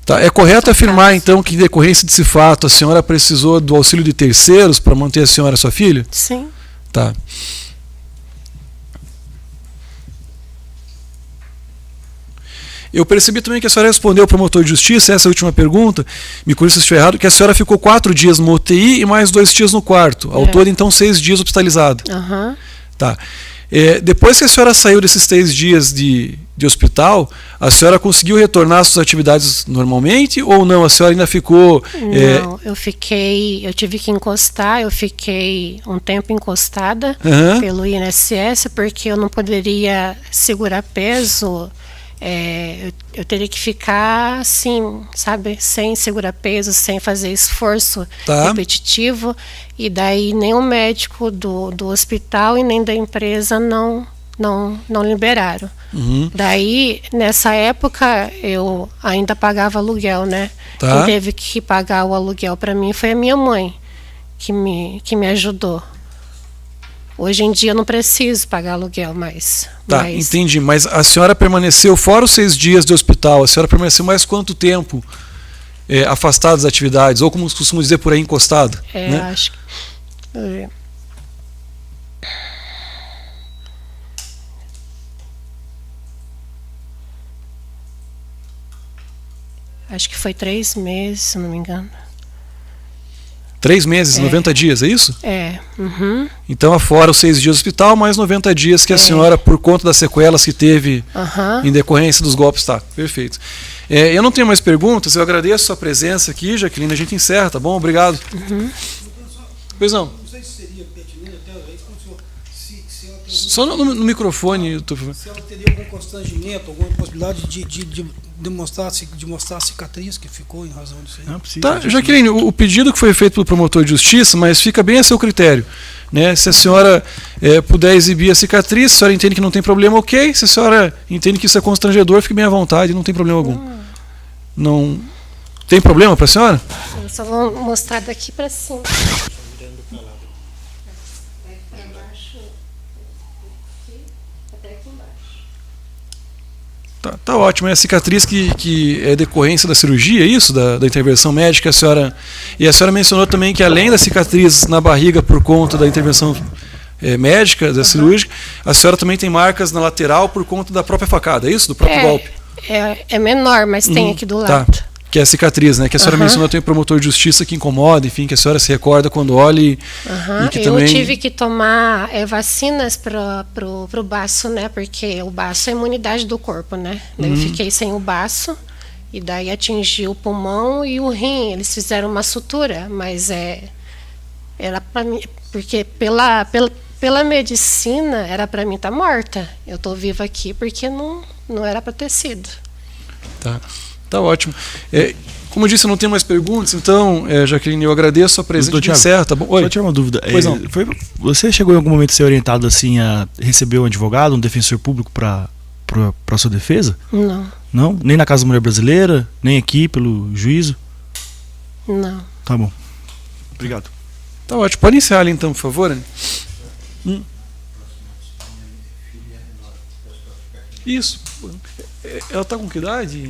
Tá, é correto afirmar então que em decorrência desse fato a senhora precisou do auxílio de terceiros para manter a senhora e a sua filha? Sim. Tá. Eu percebi também que a senhora respondeu ao promotor de justiça, essa última pergunta, me corrija se eu estiver errado, que a senhora ficou 4 dias no UTI e mais 2 dias no quarto. Ao todo, então, 6 dias hospitalizada. Aham. Tá. Depois que a senhora saiu desses 3 dias de hospital, a senhora conseguiu retornar às suas atividades normalmente ou não? A senhora ainda ficou... Não, eu tive que encostar, eu fiquei um tempo encostada pelo INSS, porque eu não poderia segurar peso, eu teria que ficar assim, sabe, sem segurar peso, sem fazer esforço repetitivo, e daí nem o médico do hospital e nem da empresa não liberaram. Daí, nessa época, eu ainda pagava aluguel, né? Quem teve que pagar o aluguel para mim foi a minha mãe, que me ajudou. Hoje em dia eu não preciso pagar aluguel mais. Tá, entendi. Mas a senhora permaneceu, fora os 6 dias de hospital, a senhora permaneceu mais quanto tempo afastada das atividades? Ou, como costumam dizer por aí, encostada? Né? Acho que... Acho que foi 3 meses, se não me engano. 3 meses, 90 dias, é isso? Uhum. Então, afora os 6 dias do hospital, mais 90 dias que a senhora, por conta das sequelas que teve em decorrência dos golpes, tá, perfeito. Eu não tenho mais perguntas, eu agradeço a sua presença aqui, Jaqueline, a gente encerra, tá bom? Obrigado. Pois não. Não sei se seria pertinente até só no microfone. Se ela teria algum constrangimento, alguma possibilidade de mostrar a cicatriz que ficou em razão disso aí. Não precisa. Tá, Jaqueline, o pedido que foi feito pelo promotor de justiça, mas fica bem a seu critério. Né? Se a senhora puder exibir a cicatriz, se a senhora entende que não tem problema, ok. Se a senhora entende que isso é constrangedor, fique bem à vontade, não tem problema algum. Não tem problema para a senhora? Eu só vou mostrar daqui para cima. Tá ótimo. É a cicatriz que é decorrência da cirurgia, é isso? Da intervenção médica, a senhora... E a senhora mencionou também que, além da cicatriz na barriga por conta da intervenção médica, da cirúrgica, a senhora também tem marcas na lateral por conta da própria facada, é isso? Do próprio golpe? É menor, mas tem aqui do lado. Tá. Que é a cicatriz, né? Que a senhora mencionou, tem um promotor de justiça que incomoda, enfim, que a senhora se recorda quando olha e que também... Eu tive que tomar vacinas pro baço, né? Porque o baço é a imunidade do corpo, né? Daí eu fiquei sem o baço e daí atingiu o pulmão e o rim. Eles fizeram uma sutura, mas era para mim, porque pela medicina era para mim estar morta. Eu tô viva aqui porque não era para ter sido. Tá ótimo. Como eu disse, eu não tenho mais perguntas, então, Jaqueline, eu agradeço a presença. Encerra, tá bom? Oi. Só tirar uma dúvida. Pois não. Você chegou em algum momento a ser orientado assim a receber um advogado, um defensor público para sua defesa? Não. Não? Nem na Casa da Mulher Brasileira, nem aqui pelo juízo? Não. Tá bom. Obrigado. Tá ótimo. Pode encerrar ali então, por favor, Anny? Isso. Ela está com que idade?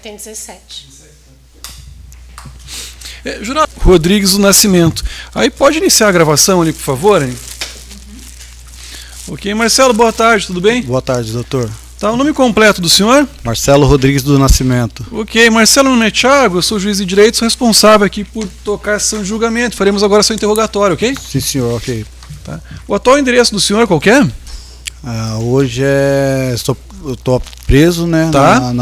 Tem 17. Jurado Rodrigues do Nascimento. Aí pode iniciar a gravação ali, por favor, Anny? Ok, Marcelo, boa tarde, tudo bem? Boa tarde, doutor. Tá, o nome completo do senhor? Marcelo Rodrigues do Nascimento. Ok, Marcelo, meu nome é Thiago, eu sou juiz de direito, sou responsável aqui por tocar a sessão de julgamento. Faremos agora seu interrogatório, ok? Sim, senhor, ok. Tá. O atual endereço do senhor qual que é? Hoje eu estou preso, né? Tá.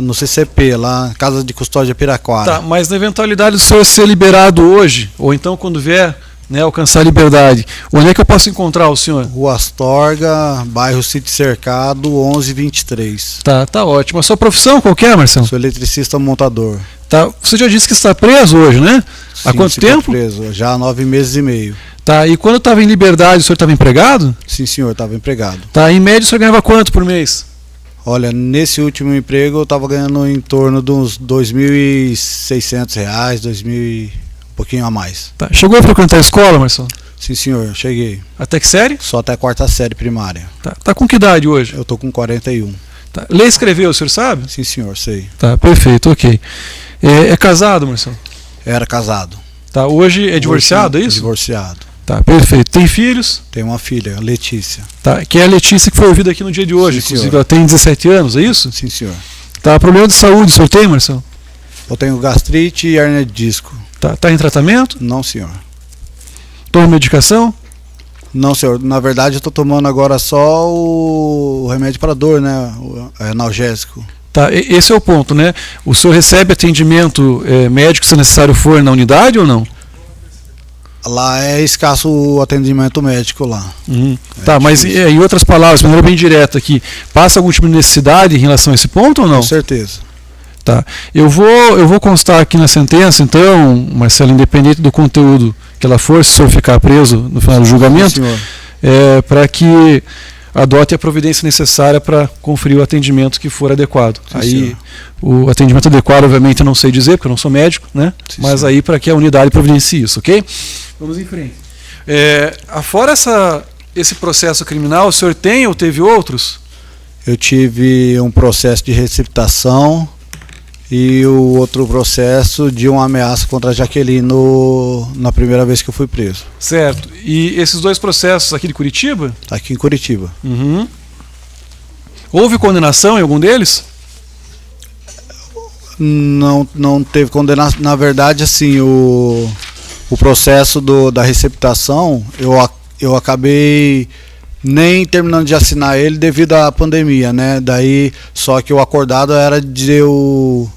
No CCP, lá na Casa de Custódia Piraquara. Tá, mas na eventualidade do senhor ser liberado hoje, ou então quando vier, né, alcançar a liberdade, onde é que eu posso encontrar o senhor? Rua Astorga, bairro Sítio Cercado, 1123. Tá ótimo. A sua profissão qual que é, Marcelo? Sou eletricista montador. Tá, você já disse que está preso hoje, né? Sim, há quanto tempo? Preso, já há 9 meses e meio. Tá, e quando estava em liberdade, o senhor estava empregado? Sim, senhor, estava empregado. Tá, em média o senhor ganhava quanto por mês? Olha, nesse último emprego eu estava ganhando em torno de uns R$2.600, R$2.000, um pouquinho a mais. Tá, chegou a frequentar a escola, Marcelo? Sim, senhor, cheguei. Até que série? Só até a 4ª série primária. Tá com que idade hoje? Eu tô com 41. Tá. Ler e escrever, o senhor sabe? Sim, senhor, sei. Tá, perfeito, ok. É casado, Marcelo? Era casado. Tá, hoje é divorciado, é isso? Divorciado. Tá, perfeito. Tem filhos? Tenho uma filha, a Letícia. Tá, que é a Letícia que foi ouvida aqui no dia de hoje. Sim, Inclusive, senhor. ela tem 17 anos, é isso? Sim, senhor. Tá, problema de saúde, o senhor tem, Marcelo? Eu tenho gastrite e hernia de disco. Tá em tratamento? Não, senhor. Toma medicação? Não, senhor. Na verdade, eu estou tomando agora só o remédio para dor, né? O analgésico. Tá, esse é o ponto, né? O senhor recebe atendimento médico, se necessário for, na unidade ou não? Lá é escasso o atendimento médico lá. Tá, mas em outras palavras, de maneira bem direta aqui, passa algum tipo de necessidade em relação a esse ponto ou não? Com certeza. Tá. Eu vou constar aqui na sentença, então, Marcelo, independente do conteúdo que ela for, se o senhor ficar preso no final do julgamento, para que adote a providência necessária para conferir o atendimento que for adequado. Sim, aí, senhor. o atendimento adequado, obviamente, eu não sei dizer, porque eu não sou médico, né? Sim, mas senhor. aí para que a unidade providencie isso, ok? Vamos em frente. Afora esse processo criminal, o senhor tem ou teve outros? Eu tive um processo de receptação e o outro processo de uma ameaça contra a Jaqueline na primeira vez que eu fui preso. Certo. E esses dois processos aqui de Curitiba? Aqui em Curitiba. Uhum. Houve condenação em algum deles? Não teve condenação. Na verdade, assim, o processo da receptação, eu acabei nem terminando de assinar ele devido à pandemia, né? Daí, só que o acordado era de eu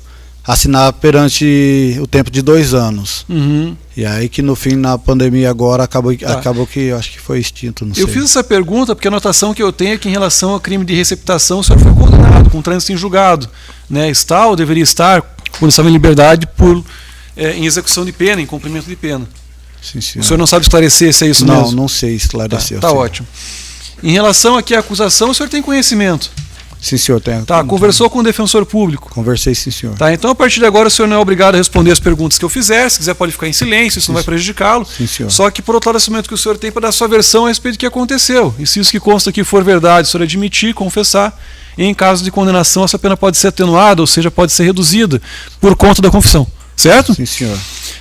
assinar perante o tempo de 2 anos. Uhum. E aí que no fim, na pandemia agora, acabou que eu acho que foi extinto, não sei. Eu fiz essa pergunta porque a anotação que eu tenho é que em relação ao crime de receptação o senhor foi condenado, com trânsito em julgado. Né? Está ou deveria estar, quando estava em liberdade, em execução de pena, em cumprimento de pena. Sim, senhor. O senhor não sabe esclarecer se é isso mesmo? Não sei esclarecer. Tá ótimo. Em relação aqui à acusação, o senhor tem conhecimento? Sim, senhor. Tá, conversou com o defensor público? Conversei, sim, senhor. Tá, então a partir de agora o senhor não é obrigado a responder as perguntas que eu fizer, se quiser pode ficar em silêncio, isso não vai prejudicá-lo. Sim, senhor. Só que por outro lado, esse momento que o senhor tem para dar sua versão a respeito do que aconteceu. E se isso que consta aqui for verdade, o senhor admitir, confessar, e em caso de condenação essa pena pode ser atenuada, ou seja, pode ser reduzida por conta da confissão. Certo? Sim, senhor.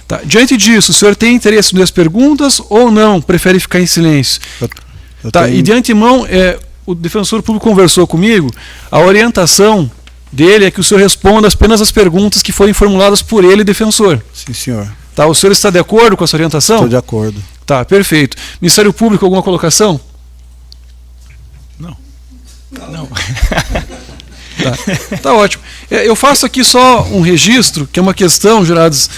Tá. Diante disso, o senhor tem interesse nas perguntas ou não? Prefere ficar em silêncio? Eu Tá, tenho... e de antemão, o defensor público conversou comigo, a orientação dele é que o senhor responda apenas as perguntas que forem formuladas por ele, defensor. Sim, senhor. Tá, o senhor está de acordo com essa orientação? Estou de acordo. Tá, perfeito. Ministério Público, alguma colocação? Não. Tá ótimo. Eu faço aqui só um registro, que é uma questão, jurados,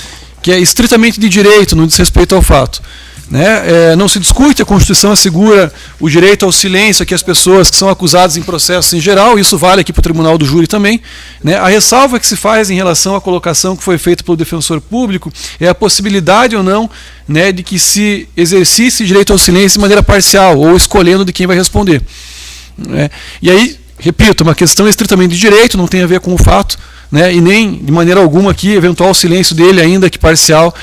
que é estritamente de direito, não diz respeito ao fato. Né? Não se discute, a Constituição assegura o direito ao silêncio aqui às pessoas que são acusadas em processos em geral, isso vale aqui para o Tribunal do Júri também. Né? A ressalva que se faz em relação à colocação que foi feita pelo defensor público é a possibilidade ou não, né, de que se exercisse direito ao silêncio de maneira parcial ou escolhendo de quem vai responder. Né? E aí, repito, uma questão estritamente de direito, não tem a ver com o fato, né, e nem de maneira alguma aqui, eventual silêncio dele, ainda que parcial,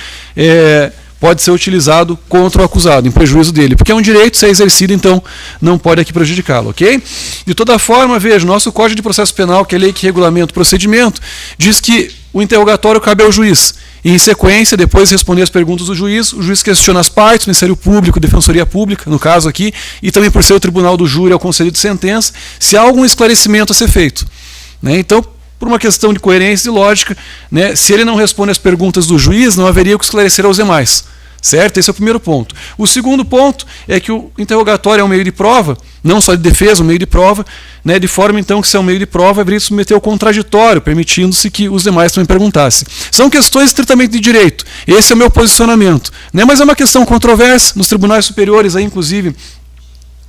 pode ser utilizado contra o acusado, em prejuízo dele, porque é um direito ser exercido, então não pode aqui prejudicá-lo, ok? De toda forma, veja, o nosso Código de Processo Penal, que é a lei que regulamenta o procedimento, diz que o interrogatório cabe ao juiz. E, em sequência, depois de responder as perguntas do juiz, o juiz questiona as partes, o Ministério Público, Defensoria Pública, no caso aqui, e também por ser o Tribunal do Júri ao Conselho de Sentença, se há algum esclarecimento a ser feito. Né? Então, por uma questão de coerência e lógica, né, se ele não responde às perguntas do juiz, não haveria o que esclarecer aos demais. Certo? Esse é o primeiro ponto. O segundo ponto é que o interrogatório é um meio de prova, não só de defesa, um meio de prova, né, de forma então que se é um meio de prova, haveria de submeter ao contraditório, permitindo-se que os demais também perguntassem. São questões estritamente de direito. Esse é o meu posicionamento. Né, mas é uma questão controversa, nos tribunais superiores, aí, inclusive,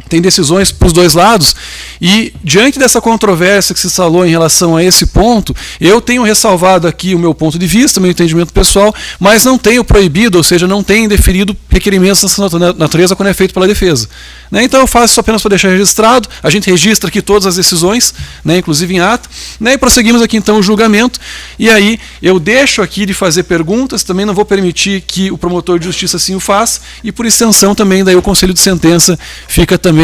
tem decisões para os dois lados, e diante dessa controvérsia que se instalou em relação a esse ponto, eu tenho ressalvado aqui o meu ponto de vista, meu entendimento pessoal, mas não tenho proibido, ou seja, não tenho deferido requerimentos dessa natureza quando é feito pela defesa. Né? Então eu faço isso apenas para deixar registrado, a gente registra aqui todas as decisões, né, inclusive em ata, né, e prosseguimos aqui então o julgamento, e aí eu deixo aqui de fazer perguntas, também não vou permitir que o promotor de justiça assim o faça, e por extensão também daí o Conselho de Sentença fica também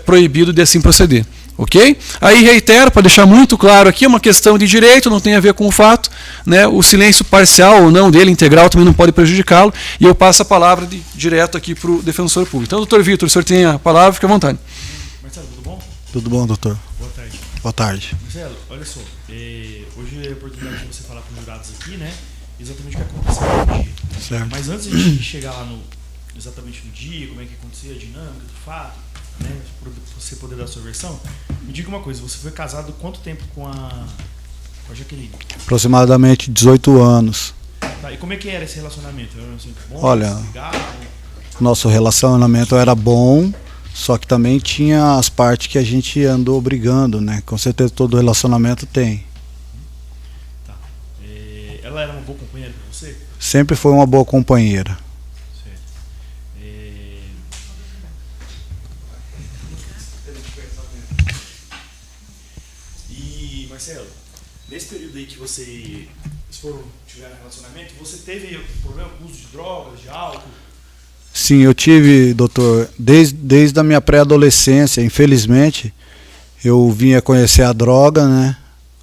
proibido de assim proceder. Ok? Aí reitero, para deixar muito claro aqui, é uma questão de direito, não tem a ver com o fato, né? O silêncio parcial ou não dele, integral, também não pode prejudicá-lo, e eu passo a palavra direto aqui para o defensor público. Então, doutor Vitor, o senhor tem a palavra, fique à vontade. Marcelo, tudo bom? Tudo bom, doutor? Boa tarde. Boa tarde. Marcelo, olha só, hoje é a oportunidade de você falar com os jurados aqui, né? Exatamente o que aconteceu no dia. Certo. Mas antes de a gente chegar lá exatamente no dia, como é que aconteceu, a dinâmica do fato, né? Para você poder dar a sua versão, me diga uma coisa, você foi casado quanto tempo com a Jaqueline? Aproximadamente 18 anos. Tá, e como é que era esse relacionamento? Era sempre bom? Olha, Vocês ligavam? Nosso relacionamento era bom, só que também tinha as partes que a gente andou brigando, né? Com certeza todo relacionamento tem. Tá. Ela era uma boa companheira para você? Sempre foi uma boa companheira. Certo. E, Marcelo, nesse período aí que vocês tiveram relacionamento, você teve problema com o uso de drogas, de álcool? Sim, eu tive, doutor, desde a minha pré-adolescência, infelizmente, eu vim a conhecer a droga, né?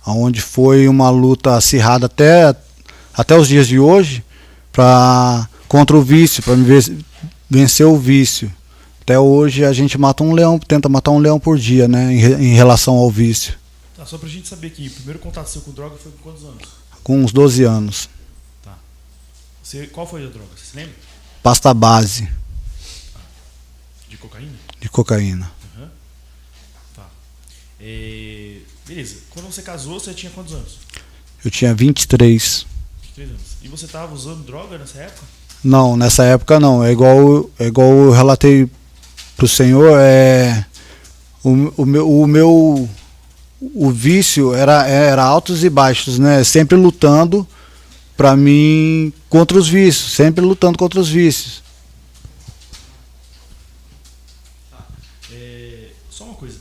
Onde foi uma luta acirrada até os dias de hoje contra o vício, para vencer o vício. Até hoje a gente tenta matar um leão por dia, né? Em relação ao vício. Tá, só pra gente saber aqui, o primeiro contato seu com droga foi com quantos anos? Com uns 12 anos. Tá. Qual foi a droga? Você se lembra? Pasta base De cocaína? de cocaína. Uhum. Tá. Beleza. Quando você casou, você tinha quantos anos? Eu tinha 23. 23 anos. E você estava usando droga nessa época? Não, nessa época não. É igual eu relatei pro senhor, o vício era altos e baixos, né? Sempre lutando para mim contra os vícios, sempre lutando contra os vícios. Só uma coisa.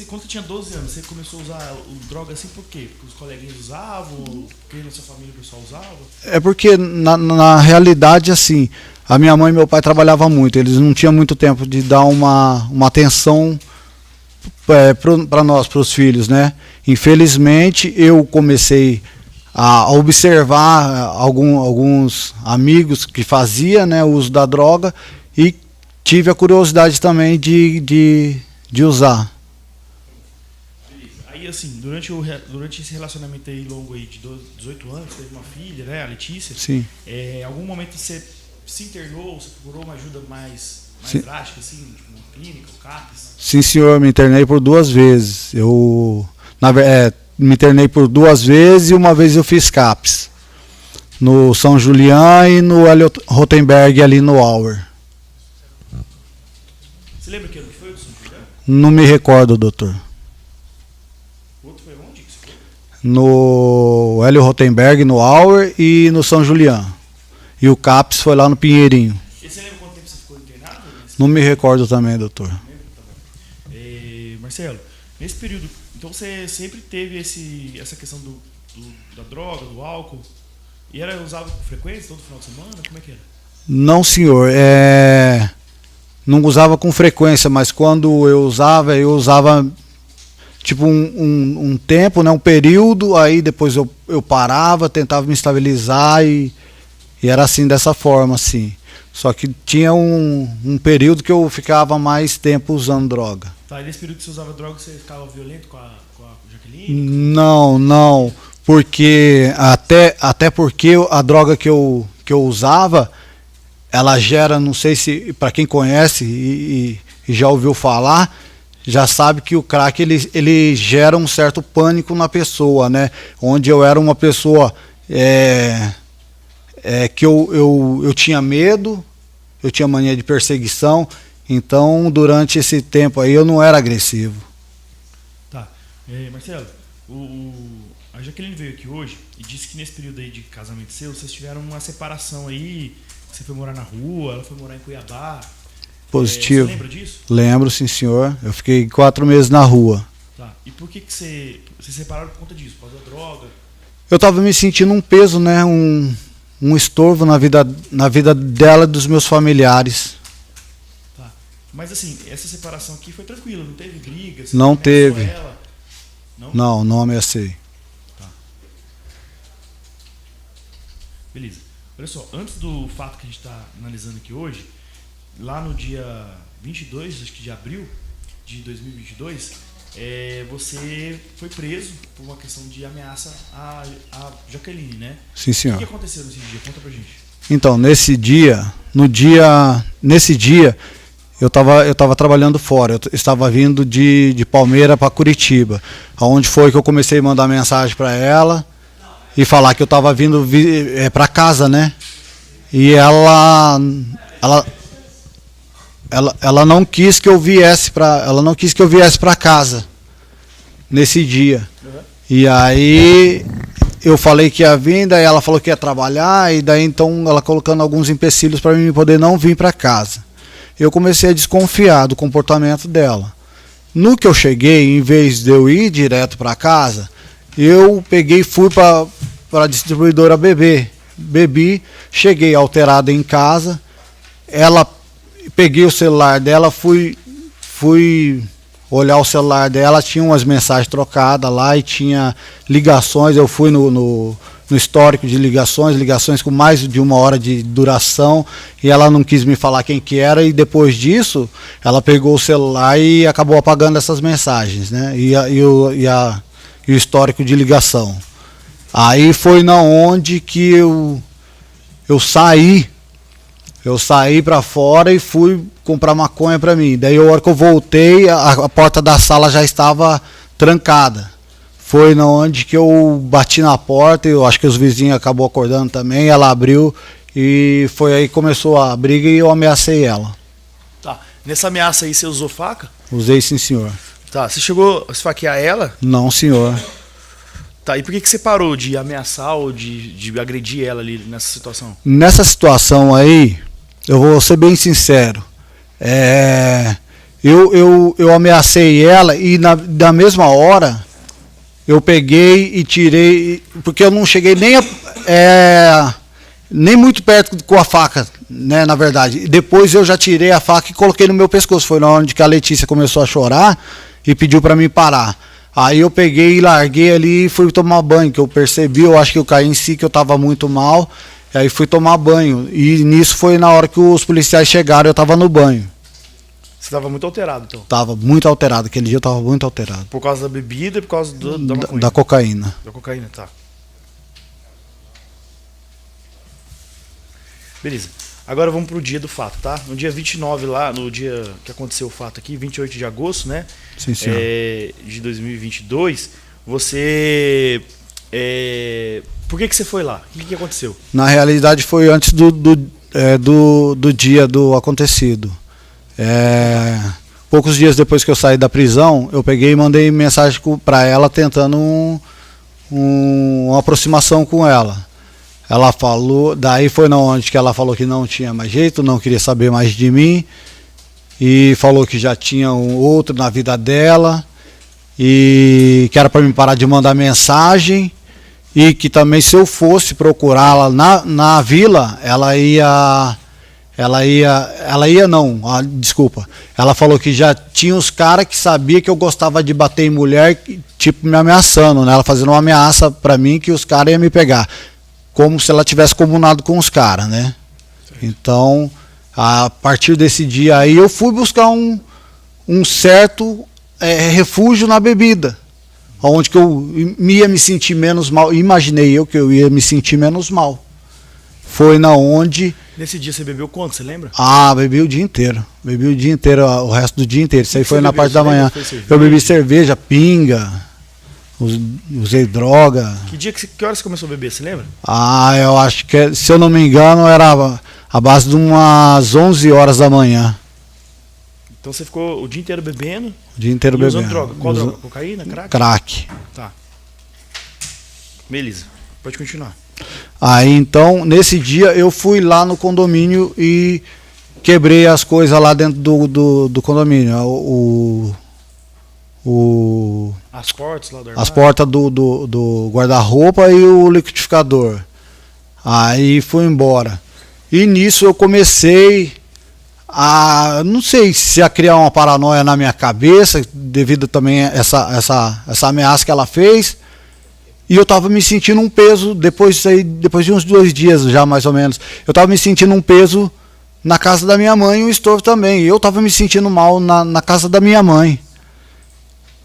Quando você tinha 12 anos, você começou a usar droga assim por quê? Porque os coleguinhas usavam? Porque na sua família o pessoal usava? É porque, na realidade, assim, a minha mãe e meu pai trabalhavam muito, eles não tinham muito tempo de dar uma atenção para nós, para os filhos, né? Infelizmente, eu comecei a observar alguns amigos que faziam, né, o uso da droga e tive a curiosidade também de usar. Aí, assim, durante esse relacionamento aí longo aí de 18 anos, teve uma filha, né, a Letícia. Sim. Em algum momento você se internou, você procurou uma ajuda mais drástica, assim, tipo uma clínica, um CAPS? Sim, senhor, me internei por 2 vezes. Me internei por 2 vezes e uma vez eu fiz CAPS. No São Julián e no Hélio Rotenberg ali no Auer. Você lembra que ano que foi do São Julián? Não me recordo, doutor. O outro foi onde que você foi? No Hélio Rotenberg, no Auer e no São Julián. E o CAPS foi lá no Pinheirinho. E você lembra quanto tempo você ficou internado? Não me recordo também, doutor. Marcelo, nesse período, então você sempre teve essa questão da droga, do álcool, e era usado com frequência, todo final de semana? Como é que era? Não, senhor. Não usava com frequência, mas quando eu usava tipo um tempo, né, um período, aí depois eu parava, tentava me estabilizar e era assim, dessa forma, assim. Só que tinha um período que eu ficava mais tempo usando droga. Tá, e nesse período que você usava droga, você ficava violento com a Jaqueline? Não, porque até porque a droga que eu usava, ela gera, não sei se para quem conhece e já ouviu falar, já sabe que o crack ele gera um certo pânico na pessoa, né? Onde eu era uma pessoa que eu tinha medo, eu tinha mania de perseguição, então durante esse tempo aí eu não era agressivo. Tá. Marcelo, a Jaqueline veio aqui hoje e disse que nesse período aí de casamento seu, vocês tiveram uma separação aí, você foi morar na rua, ela foi morar em Cuiabá. Positivo. Você lembra disso? Lembro, sim, senhor. Eu fiquei 4 meses na rua. Tá. E por que você separaram por conta disso? Por causa da droga? Eu estava me sentindo um peso, né? Um estorvo na vida dela e dos meus familiares. Tá. Mas assim, essa separação aqui foi tranquila, não teve briga? Você Não ameaçou teve. ela? Não? Não ameacei. Beleza. Olha só, antes do fato que a gente está analisando aqui hoje, lá no dia 22, acho que de abril de 2022, você foi preso por uma questão de ameaça à Jaqueline, né? Sim, O senhor. que aconteceu nesse dia? Conta pra gente. Então, nesse dia, eu estava trabalhando fora. Eu estava vindo de Palmeira para Curitiba, aonde foi que eu comecei a mandar mensagem para ela e falar que eu estava vindo para casa, né? E ela não quis que eu viesse para casa nesse dia. E aí eu falei que ia vir, daí ela falou que ia trabalhar, e daí então ela colocando alguns empecilhos para mim poder não vir para casa. Eu comecei a desconfiar do comportamento dela. No que eu cheguei, em vez de eu ir direto para casa, eu peguei e fui para a distribuidora bebi, cheguei alterado em casa, peguei o celular dela, fui olhar o celular dela, tinha umas mensagens trocadas lá e tinha ligações. Eu fui no histórico de ligações com mais de 1 hora de duração, e ela não quis me falar quem que era, e depois disso ela pegou o celular e acabou apagando essas mensagens, né? E o histórico de ligação. Aí foi na onde que eu saí para fora e fui comprar maconha para mim. Daí a hora que eu voltei, a porta da sala já estava trancada. Foi na onde que eu bati na porta, eu acho que os vizinhos acabou acordando também, ela abriu e foi aí que começou a briga e eu ameacei ela. Tá. Nessa ameaça aí você usou faca? Usei, sim, senhor. Tá. Você chegou a esfaquear ela? Não, senhor. Tá. E por que você parou de ameaçar ou de agredir ela ali nessa situação? Nessa situação aí, eu vou ser bem sincero. Eu ameacei ela e na mesma hora eu peguei e tirei, porque eu não cheguei nem muito perto com a faca, né, na verdade. Depois eu já tirei a faca e coloquei no meu pescoço. Foi na onde que a Letícia começou a chorar e pediu para mim parar. Aí eu peguei e larguei ali e fui tomar banho, que eu percebi, eu acho que eu caí em si, que eu estava muito mal. Aí fui tomar banho. E nisso foi na hora que os policiais chegaram, eu estava no banho. Você estava muito alterado, então? Tava muito alterado, aquele dia eu estava muito alterado. Por causa da bebida e por causa da maconha? Da cocaína. Da cocaína, tá. Beleza. Agora vamos pro dia do fato, tá? No dia 29 lá, no dia que aconteceu o fato aqui, 28 de agosto, né? Sim, senhor. De 2022, você... por que você foi lá? O que aconteceu? Na realidade foi antes do dia do acontecido. Poucos dias depois que eu saí da prisão, eu peguei e mandei mensagem para ela tentando uma aproximação com ela. Ela falou, daí foi na onde que ela falou que não tinha mais jeito, não queria saber mais de mim, e falou que já tinha um outro na vida dela, e que era para mim parar de mandar mensagem, e que também se eu fosse procurá-la na vila, ela falou que já tinha os caras que sabia que eu gostava de bater em mulher, tipo me ameaçando, né? Ela fazendo uma ameaça para mim que os caras iam me pegar, como se ela tivesse comunado com os caras, né? Certo. Então, a partir desse dia aí, eu fui buscar um certo refúgio na bebida, onde que eu ia me sentir menos mal. Imaginei eu que eu ia me sentir menos mal. Foi na onde... Nesse dia você bebeu quanto, você lembra? Bebi o dia inteiro. Bebi o dia inteiro, o resto do dia inteiro. Isso aí foi na parte da manhã. Eu bebi cerveja, pinga, usei droga. Que horas você começou a beber, você lembra? Eu acho que, se eu não me engano, era a base de umas 11 horas da manhã. Então você ficou o dia inteiro bebendo? O dia inteiro bebendo. Usando droga? Qual droga? Cocaína? Crack? Crack. Tá. Beleza. Pode continuar. Aí então, nesse dia eu fui lá no condomínio e quebrei as coisas lá dentro do condomínio. As portas lá do armário? As portas do guarda-roupa e o liquidificador. Aí fui embora. E nisso eu comecei Não sei se ia criar uma paranoia na minha cabeça, devido também a essa ameaça que ela fez. E eu estava me sentindo um peso, depois de uns 2 dias já mais ou menos, eu estava me sentindo um peso na casa da minha mãe e um estorvo também. Eu estava me sentindo mal na casa da minha mãe.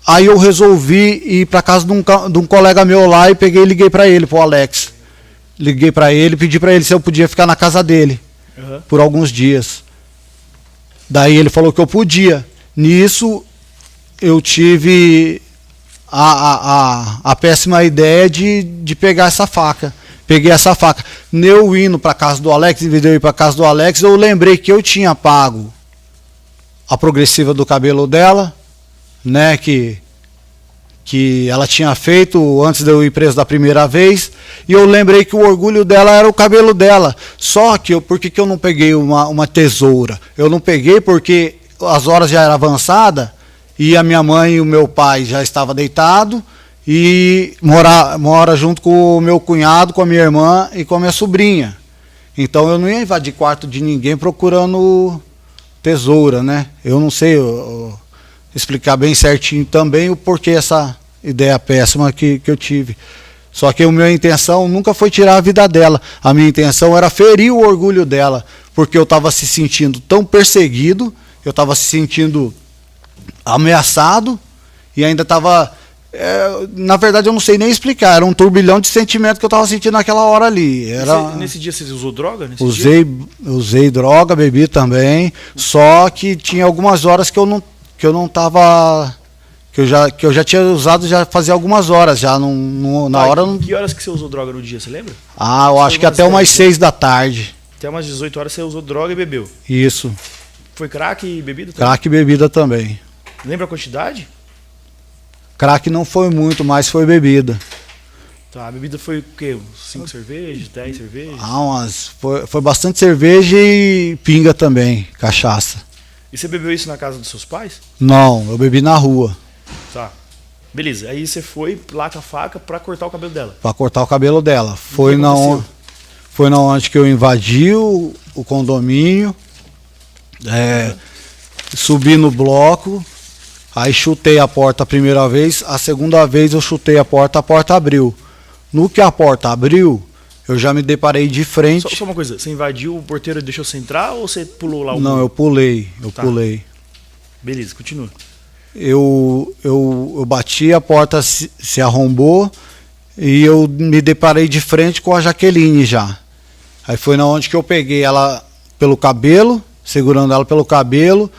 Aí eu resolvi ir para casa de um colega meu lá e liguei para ele, pro Alex. Liguei para ele, pedi para ele se eu podia ficar na casa dele por alguns dias. Daí ele falou que eu podia. Nisso eu tive a péssima ideia de pegar essa faca. Peguei essa faca. Eu indo para casa do Alex, em vez de eu ir para casa do Alex, eu lembrei que eu tinha pago a progressiva do cabelo dela, né, que ela tinha feito antes de eu ir preso da primeira vez, e eu lembrei que o orgulho dela era o cabelo dela. Só que por que eu não peguei uma tesoura? Eu não peguei porque as horas já eram avançadas e a minha mãe e o meu pai já estavam deitados e mora junto com o meu cunhado, com a minha irmã e com a minha sobrinha. Então eu não ia invadir quarto de ninguém procurando tesoura, né? Eu não sei explicar bem certinho também o porquê essa ideia péssima que eu tive. Só que a minha intenção nunca foi tirar a vida dela. A minha intenção era ferir o orgulho dela, porque eu estava se sentindo tão perseguido, eu estava se sentindo ameaçado e ainda estava... na verdade eu não sei nem explicar, era um turbilhão de sentimentos que eu estava sentindo naquela hora ali. Nesse dia você usou droga? Usei droga, bebi também, só que tinha algumas horas que eu não estava... Que eu já tinha usado já fazia algumas horas, já na hora... Que horas que você usou droga no dia, você lembra? Eu acho que até umas 6 da tarde. Até umas 18 horas você usou droga e bebeu? Isso. Foi crack e bebida também? Crack e bebida também. Lembra a quantidade? Crack não foi muito, mas foi bebida. Tá, a bebida foi o quê? 5 cervejas, 10 cervejas? Foi bastante cerveja e pinga também, cachaça. E você bebeu isso na casa dos seus pais? Não, eu bebi na rua. Tá. Beleza, aí você foi lá com a faca pra cortar o cabelo dela? Pra cortar o cabelo dela. Foi na onde que eu invadi o condomínio, subi no bloco, aí chutei a porta a primeira vez, a segunda vez eu chutei a porta abriu. No que a porta abriu, eu já me deparei de frente. Só uma coisa, você invadiu o porteiro e deixou você entrar ou você pulou lá? Não, eu pulei. Beleza, continua. Eu bati, a porta se arrombou e eu me deparei de frente com a Jaqueline já. Aí foi na onde que eu peguei ela pelo cabelo, segurando ela pelo cabelo,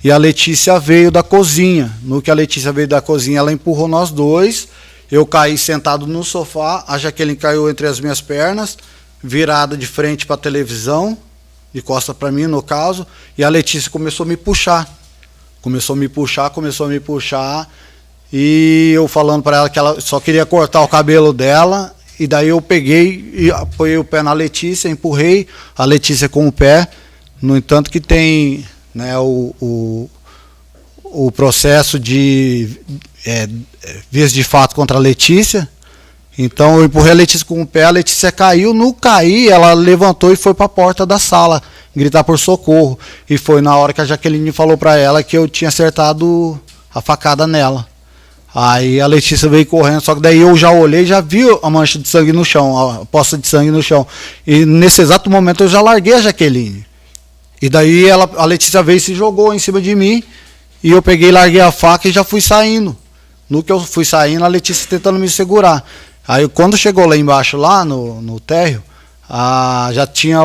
e a Letícia veio da cozinha. No que a Letícia veio da cozinha, ela empurrou nós dois, eu caí sentado no sofá, a Jaqueline caiu entre as minhas pernas, virada de frente para a televisão, de costa para mim no caso, e a Letícia começou a me puxar. Começou a me puxar, e eu falando para ela que ela só queria cortar o cabelo dela, e daí eu peguei e apoiei o pé na Letícia, empurrei a Letícia com o pé. No entanto que tem, né, o processo de vias de fato contra a Letícia. Então eu empurrei a Letícia com o pé, a Letícia caiu. No cair, ela levantou e foi para a porta da sala gritar por socorro. E foi na hora que a Jaqueline falou para ela que eu tinha acertado a facada nela. Aí a Letícia veio correndo, só que daí eu já olhei e já vi a mancha de sangue no chão, a poça de sangue no chão. E nesse exato momento eu já larguei a Jaqueline. E daí a Letícia veio e se jogou em cima de mim, e eu peguei, larguei a faca e já fui saindo. No que eu fui saindo, a Letícia tentando me segurar. Aí quando chegou lá embaixo, lá no térreo, já tinha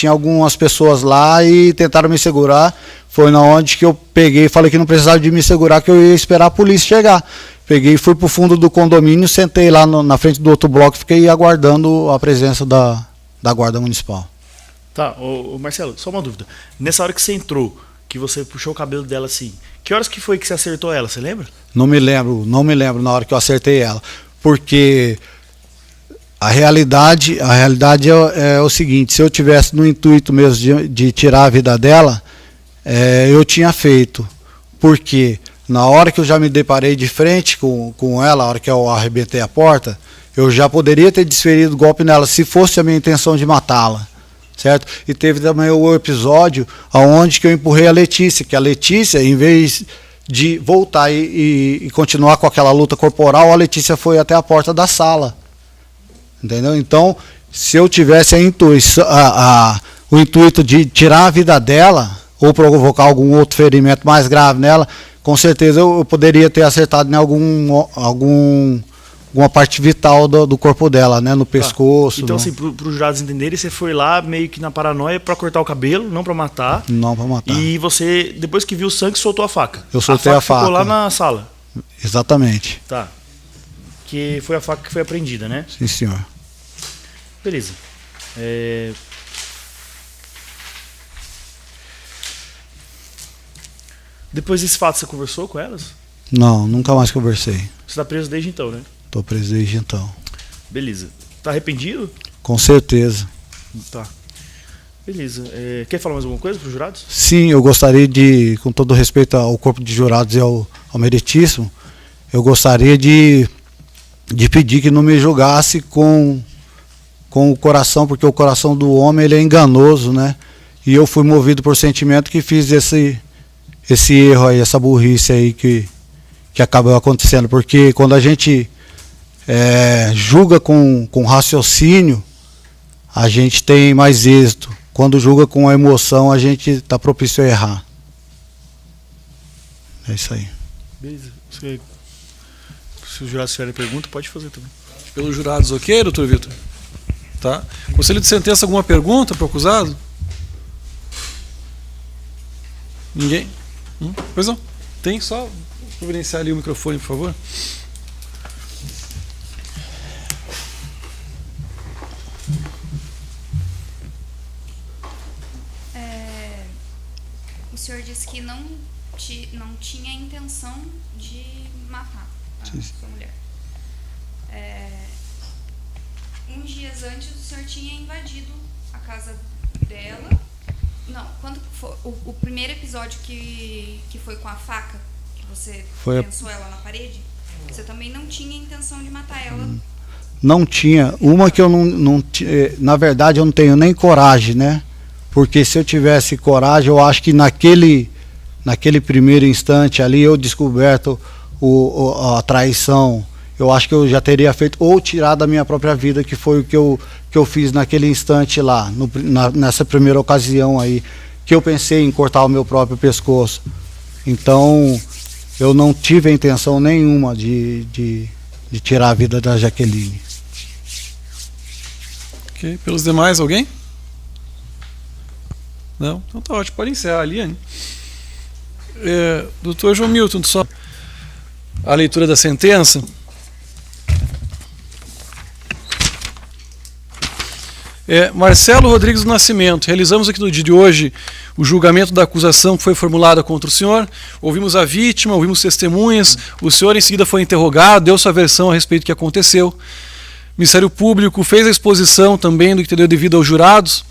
algumas pessoas lá e tentaram me segurar. Foi na onde que eu peguei e falei que não precisava de me segurar, que eu ia esperar a polícia chegar. Peguei e fui pro fundo do condomínio, sentei lá na frente do outro bloco e fiquei aguardando a presença da guarda municipal. Tá, ô Marcelo, só uma dúvida. Nessa hora que você entrou, que você puxou o cabelo dela assim, que horas que foi que você acertou ela, você lembra? Não me lembro na hora que eu acertei ela. Porque a realidade é o seguinte: se eu tivesse no intuito mesmo de tirar a vida dela, eu tinha feito. Porque na hora que eu já me deparei de frente com ela, a hora que eu arrebentei a porta, eu já poderia ter desferido golpe nela, se fosse a minha intenção de matá-la. certo? E teve também o episódio onde que eu empurrei a Letícia, que a Letícia, em vez de voltar e continuar com aquela luta corporal, a Letícia foi até a porta da sala. Entendeu? Então, se eu tivesse o intuito de tirar a vida dela, ou provocar algum outro ferimento mais grave nela, com certeza eu poderia ter acertado em alguma parte vital do corpo dela, né? No pescoço. Então, assim, para os jurados entenderem, você foi lá meio que na paranoia para cortar o cabelo, não para matar. Não para matar. E você, depois que viu o sangue, soltou a faca. Eu soltei a faca. Ficou lá na sala. Exatamente. Tá. Que foi a faca que foi apreendida, né? Sim, senhor. Beleza. Depois desse fato, você conversou com elas? Não, nunca mais conversei. Você tá preso desde então, né? Tô preso desde então. Beleza. Tá arrependido? Com certeza. Tá. Beleza. Quer falar mais alguma coisa para os jurados? Sim, eu gostaria de, com todo respeito ao corpo de jurados e ao meritíssimo, eu gostaria de pedir que não me julgasse com o coração, porque o coração do homem ele é enganoso, né? E eu fui movido por sentimento que fiz esse erro aí, essa burrice aí que acabou acontecendo. Porque quando a gente julga com raciocínio, a gente tem mais êxito. Quando julga com a emoção, a gente está propício a errar. É isso aí. Beleza. Se os jurados tiverem pergunta, pode fazer também. Pelos jurados, ok, doutor Vitor? Tá. Conselho de sentença, alguma pergunta para o acusado? Ninguém? Pois não. Tem, só providenciar ali o microfone, por favor. O senhor disse que não tinha a intenção de matar a sua mulher. Uns dias antes, o senhor tinha invadido a casa dela. Não, quando foi o primeiro episódio que foi com a faca, que você prensou ela na parede, você também não tinha intenção de matar ela? Não tinha. Uma que eu não na verdade, eu não tenho nem coragem, né? Porque se eu tivesse coragem, eu acho que naquele primeiro instante ali, eu descoberto a traição, eu acho que eu já teria feito, ou tirado a minha própria vida, que foi o que eu fiz naquele instante lá, nessa primeira ocasião aí, que eu pensei em cortar o meu próprio pescoço. Então, eu não tive a intenção nenhuma de tirar a vida da Jaqueline. Ok. Pelos demais, alguém? Não? Então tá ótimo, pode encerrar, Liane. Doutor João Milton, só a leitura da sentença. Marcelo Rodrigues do Nascimento, realizamos aqui no dia de hoje o julgamento da acusação que foi formulada contra o senhor. Ouvimos a vítima, ouvimos testemunhas, o senhor em seguida foi interrogado, deu sua versão a respeito do que aconteceu. O Ministério Público fez a exposição também do que teria devido aos jurados.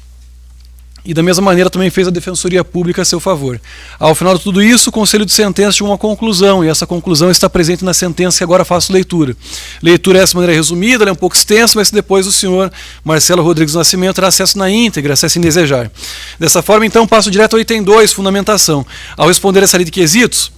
E da mesma maneira também fez a Defensoria Pública a seu favor. Ao final de tudo isso, o Conselho de Sentença chegou a uma conclusão, e essa conclusão está presente na sentença que agora faço leitura. Leitura dessa maneira resumida, ela é um pouco extensa, mas depois o senhor Marcelo Rodrigues do Nascimento terá acesso na íntegra, acesso em desejar. Dessa forma, então, passo direto ao item 2, fundamentação. Ao responder essa lei de quesitos,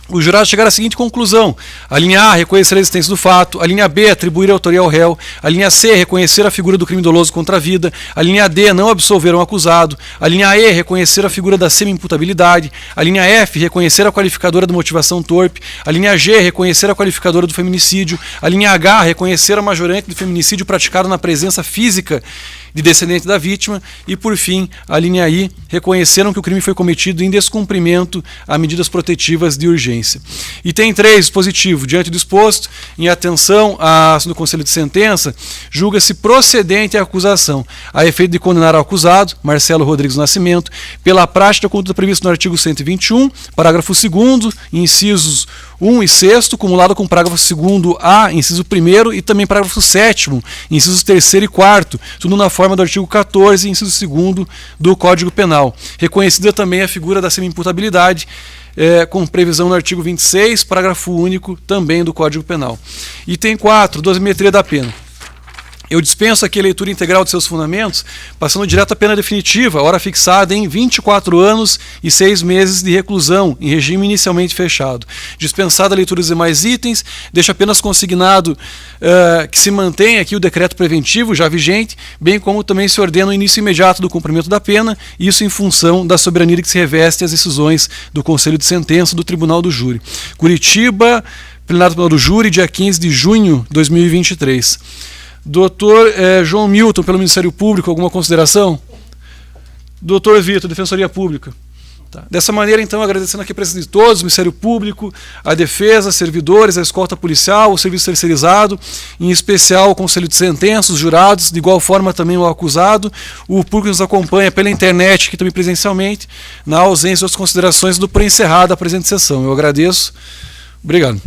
os jurados chegaram à seguinte conclusão: a linha A, reconhecer a existência do fato; a linha B, atribuir a autoria ao réu; a linha C, reconhecer a figura do crime doloso contra a vida; a linha D, não absolver o acusado; a linha E, reconhecer a figura da semi-imputabilidade; a linha F, reconhecer a qualificadora da motivação torpe; a linha G, reconhecer a qualificadora do feminicídio; a linha H, reconhecer a majorante do feminicídio praticado na presença física de descendente da vítima; e, por fim, a linha I, reconheceram que o crime foi cometido em descumprimento a medidas protetivas de urgência. Item 3, dispositivo. Diante do exposto, em atenção à ação do Conselho de Sentença, julga-se procedente a acusação, a efeito de condenar ao acusado, Marcelo Rodrigues do Nascimento, pela prática da conduta prevista no artigo 121, parágrafo 2º, incisos 1 e 6º, cumulado com o parágrafo 2º-A, inciso 1º, e também parágrafo 7º, incisos 3º e 4º, tudo na forma do artigo 14, inciso 2º do Código Penal. Reconhecida também a figura da semi-imputabilidade, com previsão no artigo 26, parágrafo único, também do Código Penal. Item 4, dosimetria da pena. Eu dispenso aqui a leitura integral de seus fundamentos, passando direto à pena definitiva, hora fixada em 24 anos e 6 meses de reclusão, em regime inicialmente fechado. Dispensada a leitura dos demais itens, deixo apenas consignado que se mantém aqui o decreto preventivo já vigente, bem como também se ordena o início imediato do cumprimento da pena, isso em função da soberania que se reveste às decisões do Conselho de Sentença do Tribunal do Júri. Curitiba, plenário do Tribunal do Júri, dia 15 de junho de 2023. Doutor João Milton, pelo Ministério Público, alguma consideração? Doutor Vitor, Defensoria Pública. Tá. Dessa maneira, então, agradecendo aqui a presença de todos, o Ministério Público, a Defesa, servidores, a escolta policial, o serviço terceirizado, em especial o Conselho de Sentença, os jurados, de igual forma também o acusado, o público que nos acompanha pela internet, aqui também presencialmente, na ausência de outras considerações, do por encerrada a presente sessão. Eu agradeço. Obrigado.